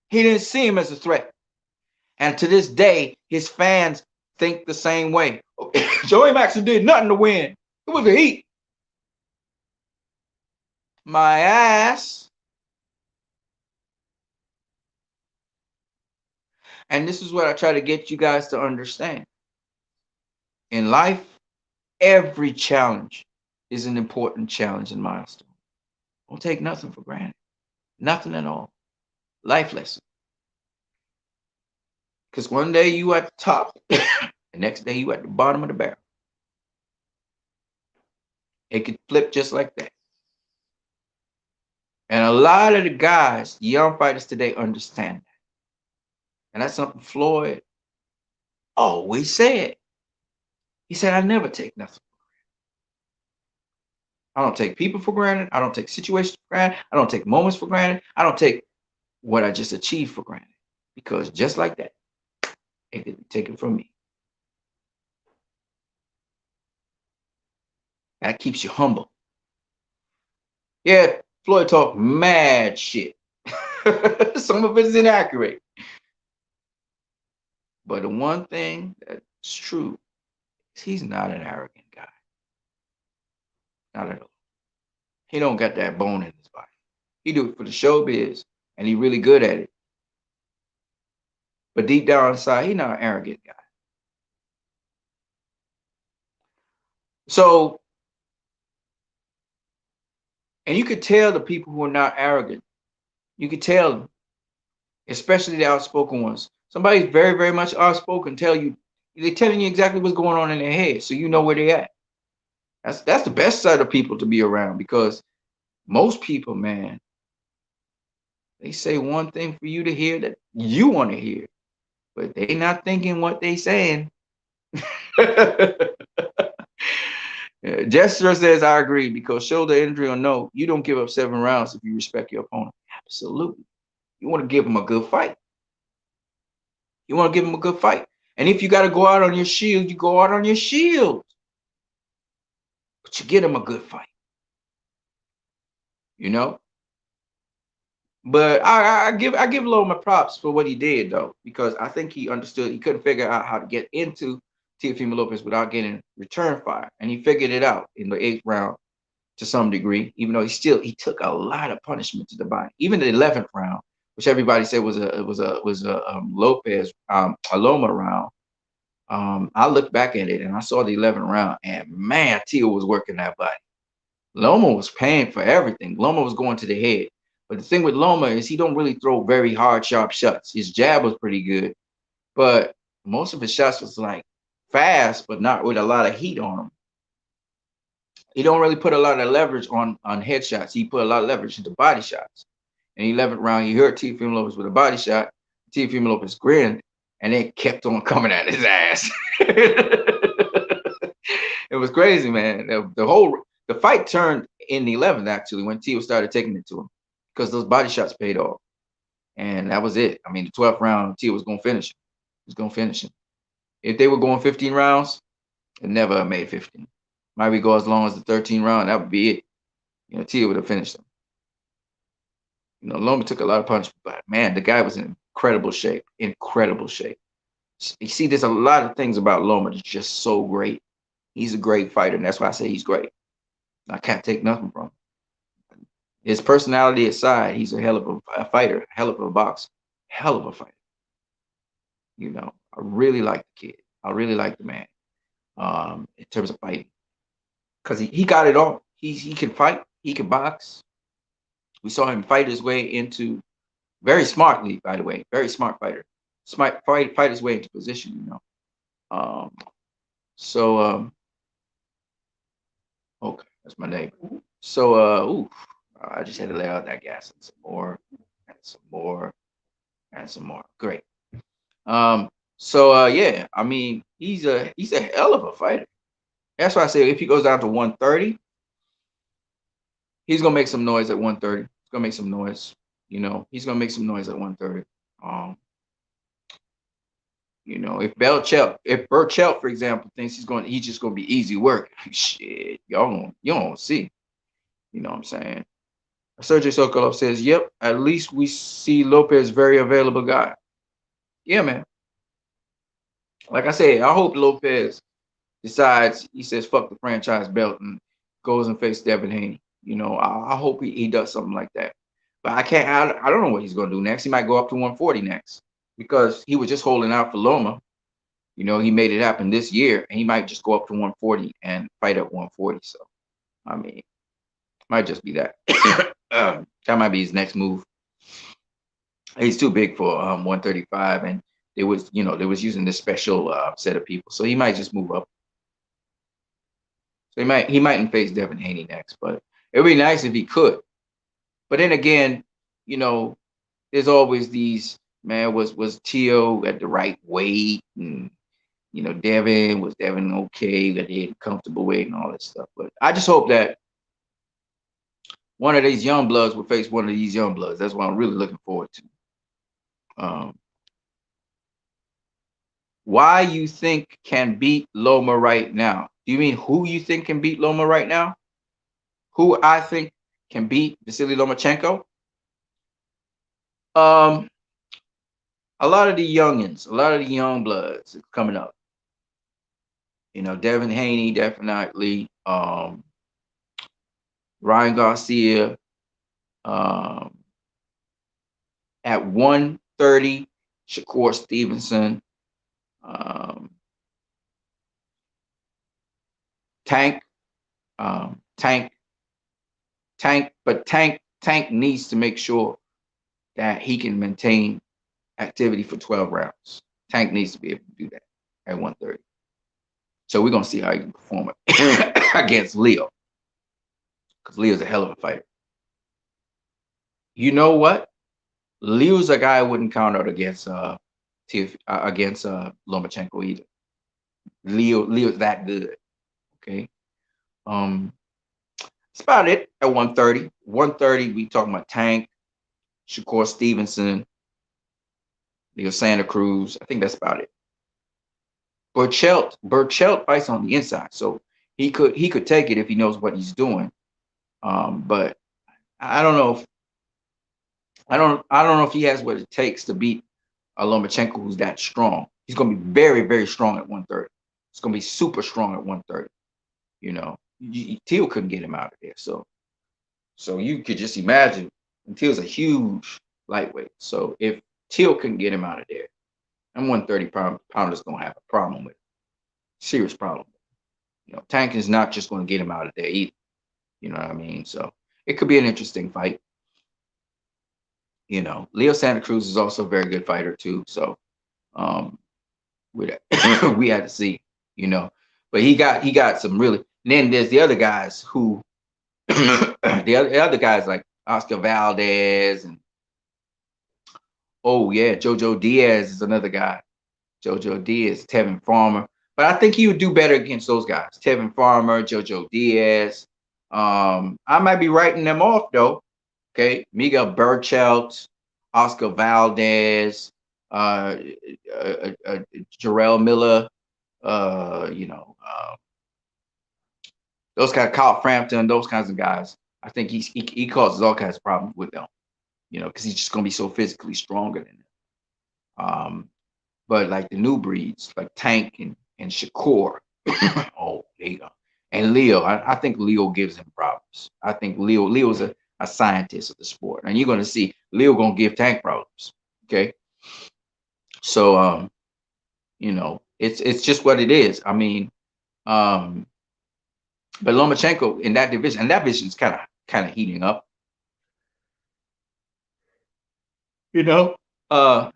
He didn't see him as a threat. And to this day, his fans think the same way. Joey Maxim did nothing to win. It was the heat. My ass. And this is what I try to get you guys to understand. In life, every challenge is an important challenge and milestone. Don't take nothing for granted. Nothing at all. Life lesson. Because one day you at the top, the next day you at the bottom of the barrel. It could flip just like that. And a lot of the guys, young fighters today, understand that. And that's something Floyd always said. He said, I never take nothing for granted. I don't take people for granted. I don't take situations for granted. I don't take moments for granted. I don't take what I just achieved for granted. Because just like that, it could be taken from me. That keeps you humble. Yeah, Floyd talked mad shit. Some of it is inaccurate. But the one thing that's true is he's not an arrogant guy. Not at all. He don't got that bone in his body. He do it for the showbiz, and he really good at it. But deep down inside, he's not an arrogant guy. So, and you could tell the people who are not arrogant. You could tell them, especially the outspoken ones. Somebody's very, very much outspoken. They're telling you exactly what's going on in their head, so you know where they're at. That's the best side of people to be around, because most people, man, they say one thing for you to hear that you want to hear, but they not thinking what they saying. Gesture says, I agree, because shoulder injury or no, you don't give up 7 rounds if you respect your opponent. Absolutely. You want to give them a good fight. You want to give them a good fight. And if you got to go out on your shield, you go out on your shield. But you get them a good fight. You know? But I give Loma props for what he did, though, because I think he understood. He couldn't figure out how to get into Teofimo Lopez without getting return fire, and he figured it out in the 8th round to some degree. Even though he took a lot of punishment to the body. Even the 11th round, which everybody said was a Lopez a Loma round. I looked back at it and I saw the 11th round, and man, Teo was working that body. Loma was paying for everything. Loma was going to the head. But the thing with Loma is he don't really throw very hard, sharp shots. His jab was pretty good, but most of his shots was like fast, but not with a lot of heat on them. He don't really put a lot of leverage on headshots. He put a lot of leverage into body shots. In the 11th round, he hurt Teofimo Lopez with a body shot. Teofimo Lopez grinned, and it kept on coming at his ass. It was crazy, man. The fight turned in the 11th, actually, when Teo started taking it to him, because those body shots paid off. And that was it. I mean, the 12th round, Teo was going to finish him. He was going to finish him. If they were going 15 rounds, it never made 15. Might be go as long as the 13th round. That would be it. You know, Teo would have finished him. You know, Loma took a lot of punches, but man, the guy was in incredible shape. Incredible shape. You see, there's a lot of things about Loma that's just so great. He's a great fighter, and that's why I say he's great. I can't take nothing from him. His personality aside, he's a hell of a fighter, hell of a boxer, hell of a fighter. I really like the kid. I really like the man. In terms of fighting, because he got it all. He can fight. He can box. We saw him fight his way into very smartly, by the way, very smart fighter. Smart fight his way into position. Um, so okay, that's my neighbor. So I just had to lay out that gas and some more, and some more, and some more. Great. Um, yeah, I mean he's a hell of a fighter. That's why I say if he goes down to 130, he's gonna make some noise at 130. He's gonna make some noise. He's gonna make some noise at 130. Um, if Burchell, for example, thinks he's just gonna be easy work, shit, you don't see. You know what I'm saying? Sergey Sokolov says, "Yep, at least we see Lopez very available guy." Yeah, man. Like I said, I hope Lopez decides he says fuck the franchise belt and goes and face Devin Haney. I hope he does something like that. But I can't. I don't know what he's gonna do next. He might go up to 140 next because he was just holding out for Loma. He made it happen this year, and he might just go up to 140 and fight at 140. So, I mean, might just be that. That might be his next move. He's too big for 135, and they was using this special set of people, so he might just move up. So he mightn't face Devin Haney next, but it would be nice if he could. But then again, you know, there's always these man was Tio at the right weight, and Devin okay, that he had comfortable weight and all that stuff. But I just hope that one of these young bloods will face one of these young bloods. That's what I'm really looking forward to. Um, why you think can beat Loma right now? Do you mean who you think can beat Loma right now? Who I think can beat Vasily Lomachenko? Um, a lot of the youngins, a lot of the young bloods coming up. Devin Haney definitely. Ryan Garcia. Um, at 130, Shakur Stevenson. Um, Tank. Tank. Tank. But Tank needs to make sure that he can maintain activity for 12 rounds. Tank needs to be able to do that at 130. So we're gonna see how he can perform against Leo, because Leo's a hell of a fighter. You know what? Leo's a guy I wouldn't count out against Lomachenko either. Leo's that good. Okay. That's about it at 130. 130, we talking about Tank, Shakur Stevenson, Leo Santa Cruz. I think that's about it. Burchelt fights on the inside, so he could take it if he knows what he's doing. But I don't know if I don't know if he has what it takes to beat a Lomachenko who's that strong. He's gonna be very, very strong at 130. It's gonna be super strong at 130. Teal couldn't get him out of there. So you could just imagine, and Teal's a huge lightweight. So if Teal couldn't get him out of there, I'm 130 pounders gonna have a problem with it. Serious problem. Tank is not just gonna get him out of there either. You know what I mean? So it could be an interesting fight. Leo Santa Cruz is also a very good fighter too. So we we had to see, but he got some really. And then there's the other guys who the other guys like Oscar Valdez and Jojo Diaz is another guy. Jojo Diaz, Tevin Farmer. But I think he would do better against those guys. Tevin Farmer, Jojo Diaz. I might be writing them off though. Okay, Miguel Burchelt, Oscar Valdez, Jarrell Miller, those kind of Kyle Frampton, those kinds of guys. I think he causes all kinds of problems with them, because he's just gonna be so physically stronger than them. But like the new breeds, like Tank and Shakur, oh, there you go. And Leo, I think Leo gives him problems. I think Leo's a scientist of the sport, and you're gonna see Leo gonna give Tank problems. Okay, so it's just what it is. I mean, um, but Lomachenko in that division, and that division is kind of heating up. You know, uh,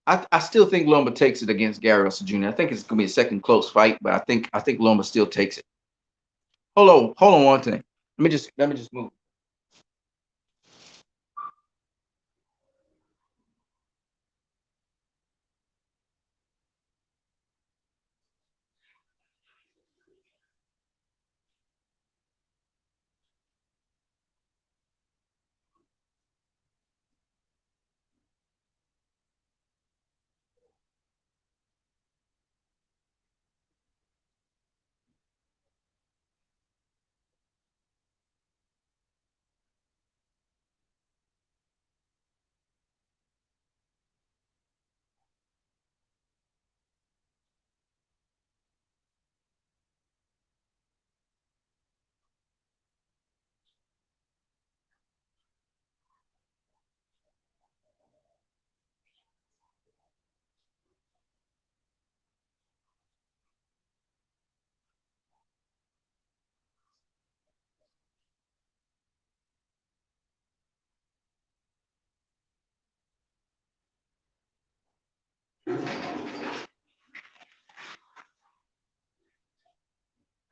I still think Loma takes it against Gary Russell Jr. I think it's gonna be a second close fight, but I think Loma still takes it. Hold on one thing. Let me just move.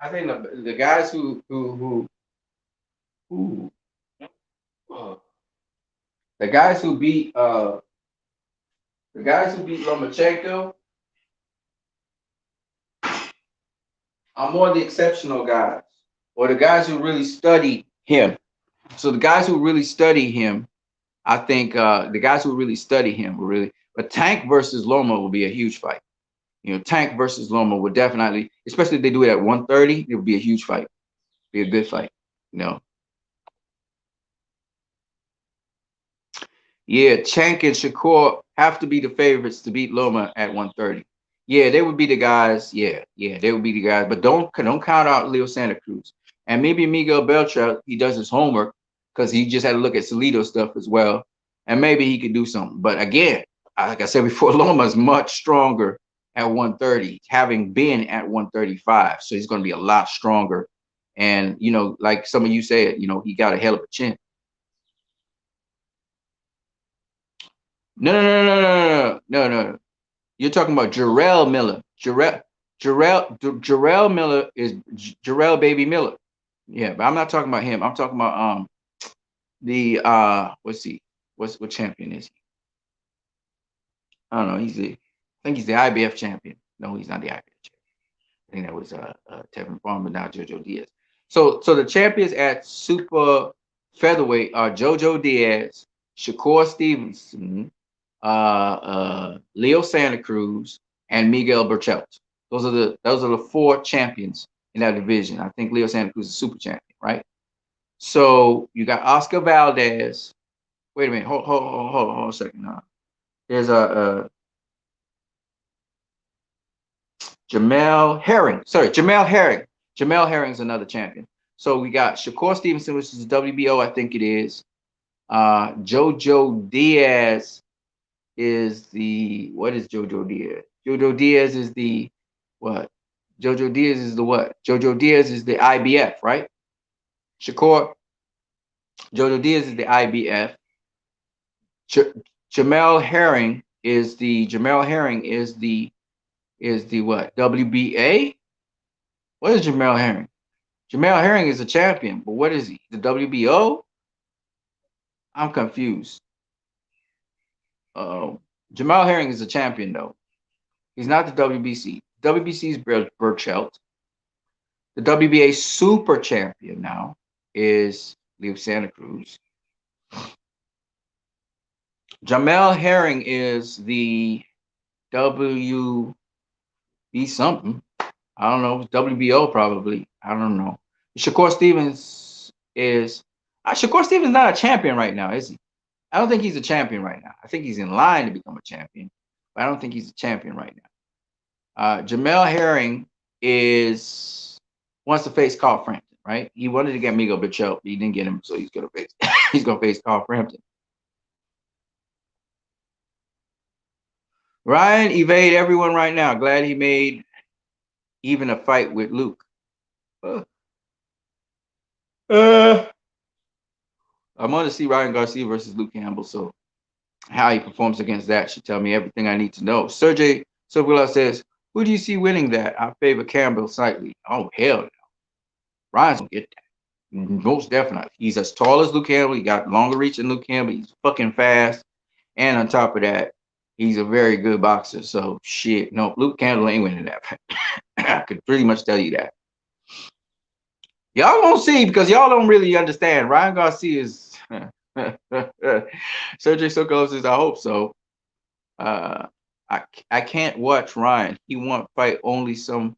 I think the guys who uh, the guys who beat Lomachenko are more the exceptional guys, or the guys who really study him. So the guys who really study him, I think the guys who really study him will really. But Tank versus Loma will be a huge fight. Tank versus Loma would definitely, especially if they do it at 130, it would be a huge fight. Be a good fight. You know. Yeah, Tank and Shakur have to be the favorites to beat Loma at 130. Yeah, they would be the guys. Yeah, yeah, they would be the guys. But don't count out Leo Santa Cruz. And maybe Miguel Beltra, he does his homework because he just had to look at Salido stuff as well. And maybe he could do something. But again, like I said before, Loma is much stronger at 130, having been at 135. So he's going to be a lot stronger. And, like some of you said, he got a hell of a chin. No, no, no, no, no, no, no, no. You're talking about Jarrell Miller. Jarrell Miller is Jarrell Baby Miller. Yeah, but I'm not talking about him. I'm talking about the what's he? What champion is he? I don't know. I think he's the IBF champion. No, he's not the IBF champion. I think that was Tevin Farmer, now Jojo Diaz. So the champions at super featherweight are Jojo Diaz, Shakur Stevenson, Leo Santa Cruz, and Miguel Burchelt. Those are the four champions in that division. I think Leo Santa Cruz is super champion, right? So you got Oscar Valdez. Wait a minute. Hold a second. There's a Jamel Herring. Sorry, Jamel Herring. Jamel Herring is another champion. So we got Shakur Stevenson, which is the WBO, I think it is. Jojo Diaz is what is Jojo Diaz? Jojo Diaz is the what? Jojo Diaz is the what? Jojo Diaz is the IBF, right? Shakur, Jojo Diaz is the IBF. Ch- Jamel Herring is the what? WBA? What is Jamel Herring? Jamel Herring is a champion, but what is he? The WBO? I'm confused. Jamal Herring is a champion though. He's not the WBC. WBC's Burchelt. The WBA super champion now is Leo Santa Cruz. Jamel Herring is the WB something. I don't know. WBO probably. I don't know. Shakur Stevens is Shakur Stevens not a champion right now, is he? I don't think he's a champion right now. I think he's in line to become a champion. But I don't think he's a champion right now. Jamel Herring is wants to face Carl Frampton, right? He wanted to get Miguel Bichel, he didn't get him, so he's gonna face he's gonna face Carl Frampton. Ryan evade everyone right now. Glad he made even a fight with Luke. Uh, uh, I'm going to see Ryan Garcia versus Luke Campbell, so how he performs against that should tell me everything I need to know. Sergey Silvilla says, "Who do you see winning that? I favor Campbell slightly." Oh hell, no. Ryan's gonna get that. Most definitely. He's as tall as Luke Campbell. He got longer reach than Luke Campbell. He's fucking fast, and on top of that, he's a very good boxer. So shit, no, Luke Campbell ain't winning that fight. I could pretty much tell you that. Y'all gonna see because y'all don't really understand. Ryan Garcia is Sergey Sokolov says, I hope so. Uh, I can't watch Ryan. He won't fight only some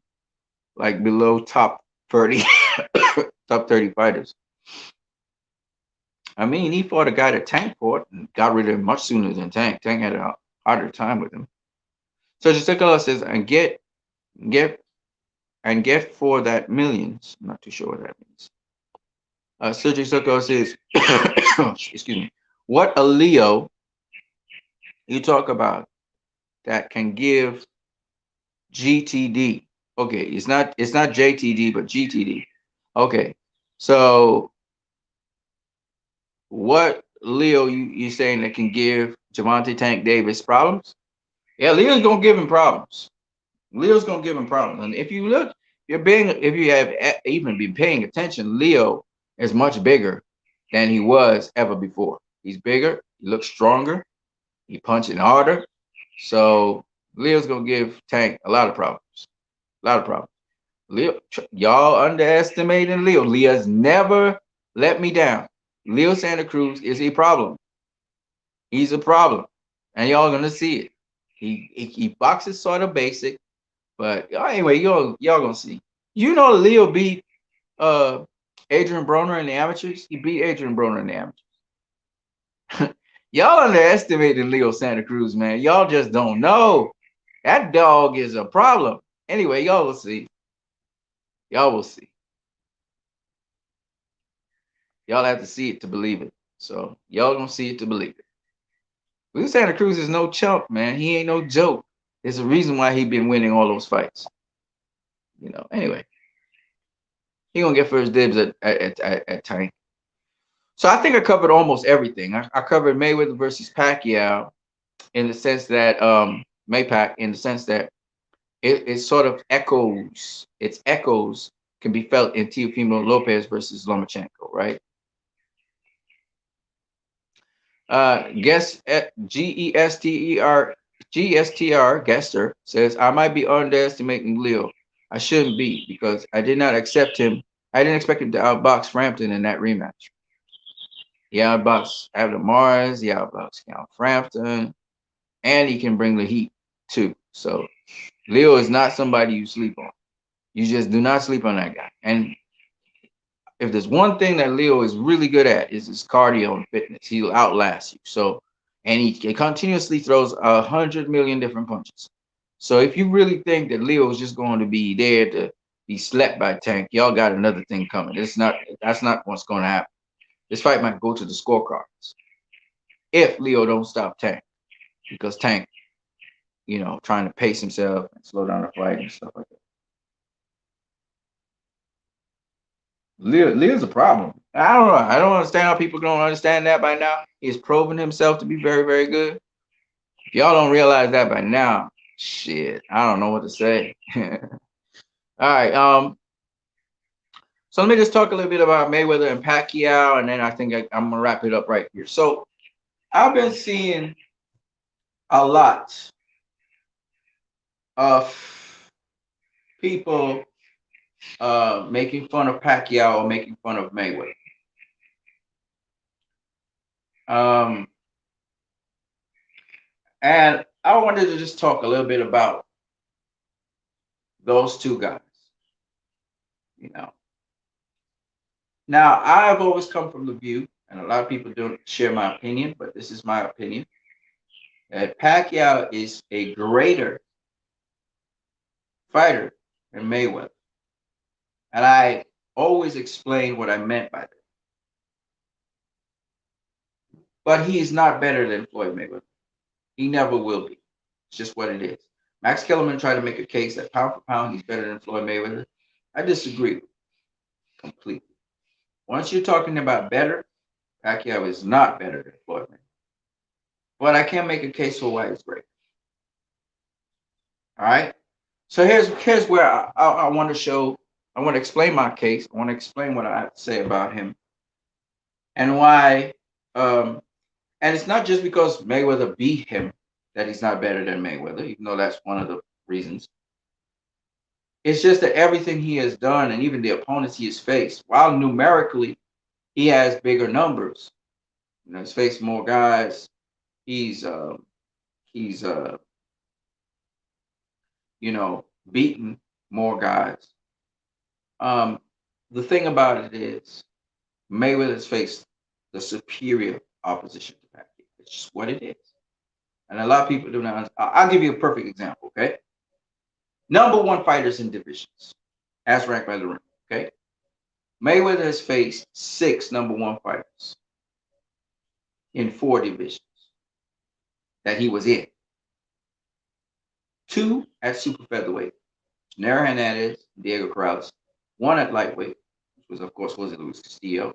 like below top 30 top 30 fighters. I mean, he fought a guy that Tank fought and got rid of him much sooner than Tank. Tank had a harder time with him. Sergey Sokolov says, get get for that millions. I'm not too sure what that means. Sergey Sokolov says, excuse me, what a Leo you talk about that can give GTD. Okay, it's not JTD but GTD. Okay, so what Leo you saying that can give Javante Tank Davis problems? Yeah, Leo's gonna give him problems. Leo's gonna give him problems. And if you look, if you have even been paying attention, Leo is much bigger than he was ever before. He's bigger. He looks stronger. He punching harder. So Leo's gonna give Tank a lot of problems. A lot of problems. Leo, y'all underestimating Leo. Leo's never let me down. Leo Santa Cruz is a problem. He's a problem, and y'all gonna see it. He boxes sort of basic, but anyway, y'all gonna see. You know, Leo beat uh Adrian Broner in the amateurs. He beat Adrian Broner in the amateurs. Y'all underestimated Leo Santa Cruz, man. Y'all just don't know. That dog is a problem. Anyway, y'all will see. Y'all will see. Y'all have to see it to believe it. So y'all gonna see it to believe it. Leo Santa Cruz is no chump, man. He ain't no joke. There's a reason why he been winning all those fights. Anyway, he gonna get first dibs at Tank. So I think I covered almost everything. I covered Mayweather versus Pacquiao in the sense that MayPac in the sense that it sort of echoes. Its echoes can be felt in Teofimo Lopez versus Lomachenko, right? Guess GESTR Gester says I might be underestimating Leo. I shouldn't be because I did not accept him. I didn't expect him to outbox Frampton in that rematch. He outboxed Adam Mars, he outboxed Cal Frampton, and he can bring the heat too. So Leo is not somebody you sleep on. You just do not sleep on that guy. And if there's one thing that Leo is really good at is his cardio and fitness. He'll outlast you. So, and he continuously throws 100 million different punches. So if you really think that Leo is just going to be there to be slept by Tank, y'all got another thing coming. That's not what's going to happen. This fight might go to the scorecards if Leo don't stop Tank, because Tank, trying to pace himself and slow down the fight and stuff like that. Leo's a problem. I don't know. I don't understand how people don't understand that by now. He's proven himself to be very, very good. If y'all don't realize that by now, shit, I don't know what to say. All right. So let me just talk a little bit about Mayweather and Pacquiao, and then I think I'm gonna wrap it up right here. So I've been seeing a lot of people making fun of Pacquiao or making fun of Mayweather. Um, and I wanted to just talk a little bit about those two guys. You know, now I've always come from the view, and a lot of people don't share my opinion, but this is my opinion, that Pacquiao is a greater fighter than Mayweather. And I always explain what I meant by that. But he is not better than Floyd Mayweather. He never will be. It's just what it is. Max Kellerman tried to make a case that pound for pound he's better than Floyd Mayweather. I disagree completely. Once you're talking about better, Pacquiao is not better than Floyd Mayweather. But I can make a case for why he's great. All right. So here's where I want to show. I want to explain my case. I want to explain what I have to say about him and why. And it's not just because Mayweather beat him that he's not better than Mayweather, even though that's one of the reasons. It's just that everything he has done and even the opponents he has faced, while numerically he has bigger numbers, he's faced more guys. He's he's beaten more guys. The thing about it is Mayweather's faced the superior opposition to Pacquiao. It's just what it is. And a lot of people do not. I'll give you a perfect example, okay? Number one fighters in divisions, as ranked by the ring, okay? Mayweather has faced 6 number one fighters in 4 divisions that he was in. 2 at super featherweight, Nero Hernandez, Diego Corrales. 1 at lightweight, which was, of course, Jose Luis Castillo.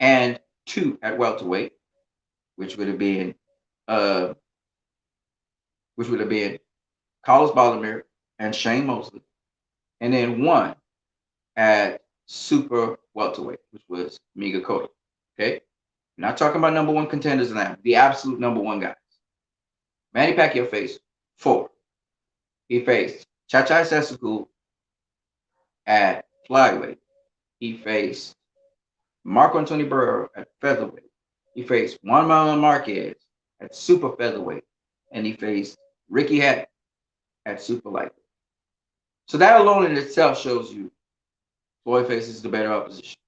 And 2 at welterweight, which would have been Carlos Baldomir and Shane Mosley. And then 1 at super welterweight, which was Miga Cotto. Okay? We're not talking about number one contenders now, the absolute number one guys. Manny Pacquiao faced 4. He faced Chacha Sesacul at flyweight. He faced Marco Antonio Barrera at featherweight. He faced Juan Manuel Marquez at super featherweight. And he faced Ricky Hatton at super lightweight. So that alone in itself shows you Floyd faces the better opposition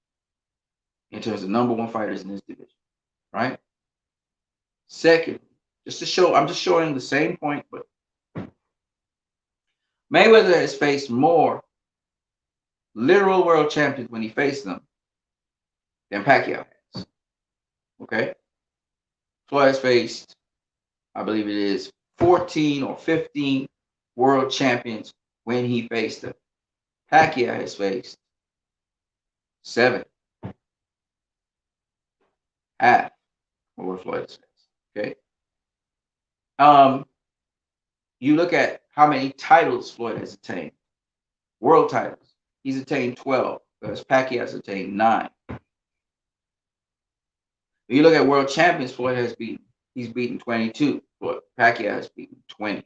in terms of number one fighters in this division, right? Second, just to show, I'm just showing the same point, but Mayweather has faced more literal world champions when he faced them than Pacquiao has. Okay? Floyd has faced, I believe it is 14 or 15 world champions when he faced them. Pacquiao has faced 7. Half of what Floyd has faced. Okay? You look at how many titles Floyd has attained. World titles. He's attained 12, whereas Pacquiao has attained 9. If you look at world champions Floyd has beaten, he's beaten 22. But Pacquiao has beaten 20.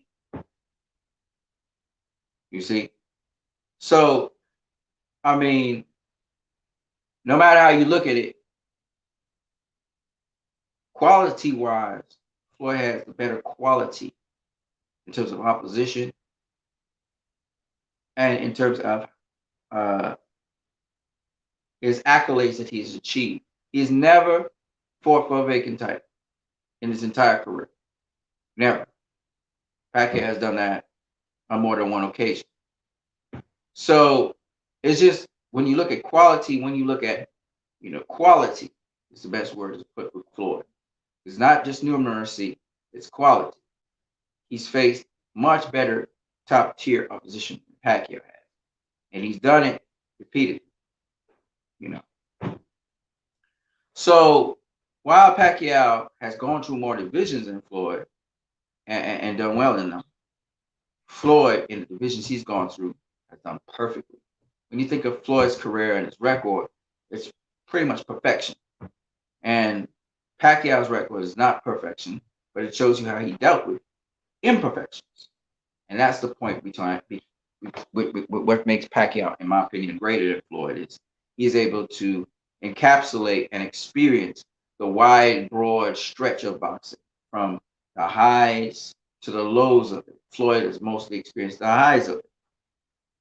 You see? So, I mean, no matter how you look at it, quality-wise, Floyd has the better quality in terms of opposition and in terms of his accolades that he's achieved. He's never fought for a vacant title in his entire career. Never. Pacquiao has done that on more than one occasion. So it's just when you look at quality, when you look at, quality is the best word to put with Floyd. It's not just numeracy, it's quality. He's faced much better top tier opposition than Pacquiao has. And he's done it repeatedly. So while Pacquiao has gone through more divisions than Floyd and done well in them, Floyd in the divisions he's gone through has done perfectly. When you think of Floyd's career and his record, it's pretty much perfection. And Pacquiao's record is not perfection, but it shows you how he dealt with imperfections. And that's the point what makes Pacquiao, in my opinion, greater than Floyd is he is able to encapsulate and experience the wide, broad stretch of boxing from the highs to the lows of it. Floyd has mostly experienced the highs of it.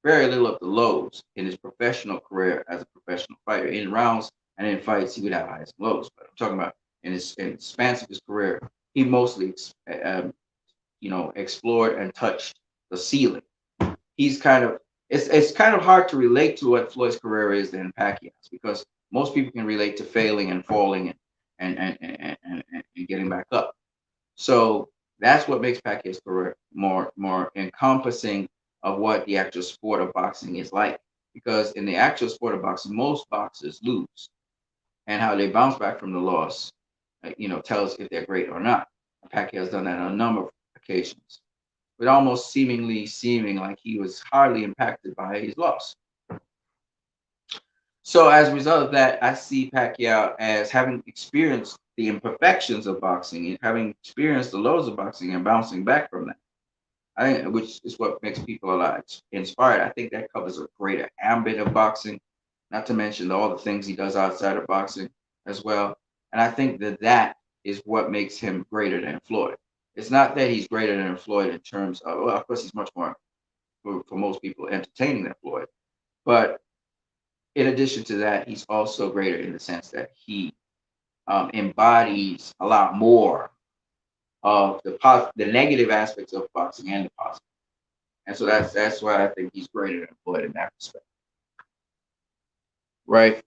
Very little of the lows in his professional career as a professional fighter. In rounds and in fights, he would have highs and lows. But I'm talking about in the span of his career, he mostly explored and touched the ceiling. He's kind of it's kind of hard to relate to what Floyd's career is than Pacquiao's, because most people can relate to failing and falling and getting back up. So that's what makes Pacquiao's career more encompassing of what the actual sport of boxing is like. Because in the actual sport of boxing, most boxers lose, and how they bounce back from the loss, tells if they're great or not. Pacquiao's done that on a number of occasions, with almost seeming like he was hardly impacted by his loss. So as a result of that, I see Pacquiao as having experienced the imperfections of boxing and having experienced the lows of boxing and bouncing back from that. I think, which is what makes people a lot inspired. I think that covers a greater ambit of boxing, not to mention all the things he does outside of boxing as well. And I think that is what makes him greater than Floyd. It's not that he's greater than Floyd in terms of, well, of course, he's much more, for most people, entertaining than Floyd. But in addition to that, he's also greater in the sense that he embodies a lot more of the negative aspects of boxing and the positive. And so that's why I think he's greater than Floyd in that respect. Right.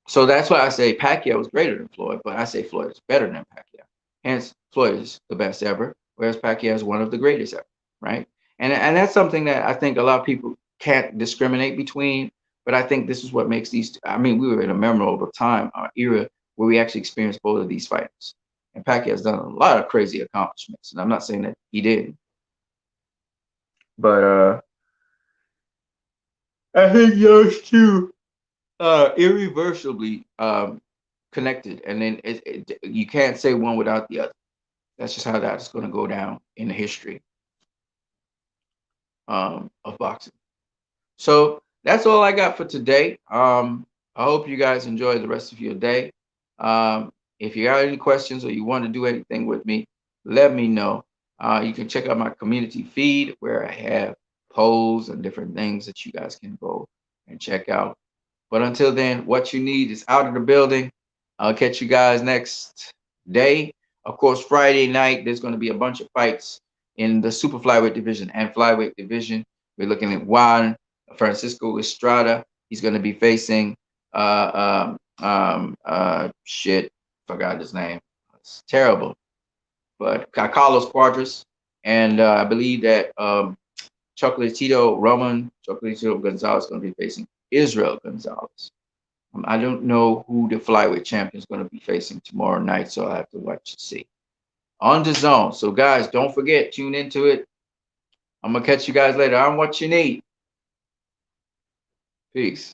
So that's why I say Pacquiao is greater than Floyd, but I say Floyd is better than Pacquiao. Hence, Floyd is the best ever, whereas Pacquiao is one of the greatest ever, right? And that's something that I think a lot of people can't discriminate between. But I think this is what makes these. I mean, we were in a memorable time, era, where we actually experienced both of these fighters. And Pacquiao has done a lot of crazy accomplishments, and I'm not saying that he didn't, but I think those two irreversibly connected, and then you can't say one without the other. That's just how that's going to go down in the history of boxing. So that's all I got for today. I hope you guys enjoy the rest of your day. If you got any questions or you want to do anything with me, let me know. You can check out my community feed where I have polls and different things that you guys can go and check out. But until then, what you need is out of the building. I'll catch you guys next day. Of course, Friday night, there's going to be a bunch of fights in the super flyweight division and flyweight division. We're looking at Juan Francisco Estrada. He's going to be facing shit, forgot his name. It's terrible. But Carlos Cuadras, and I believe that Chocolatito Gonzalez is going to be facing Israel Gonzalez. I don't know who the flyweight champion is going to be facing tomorrow night, so I'll have to watch and see. On the zone. So, guys, don't forget, tune into it. I'm going to catch you guys later on What You Need. Peace.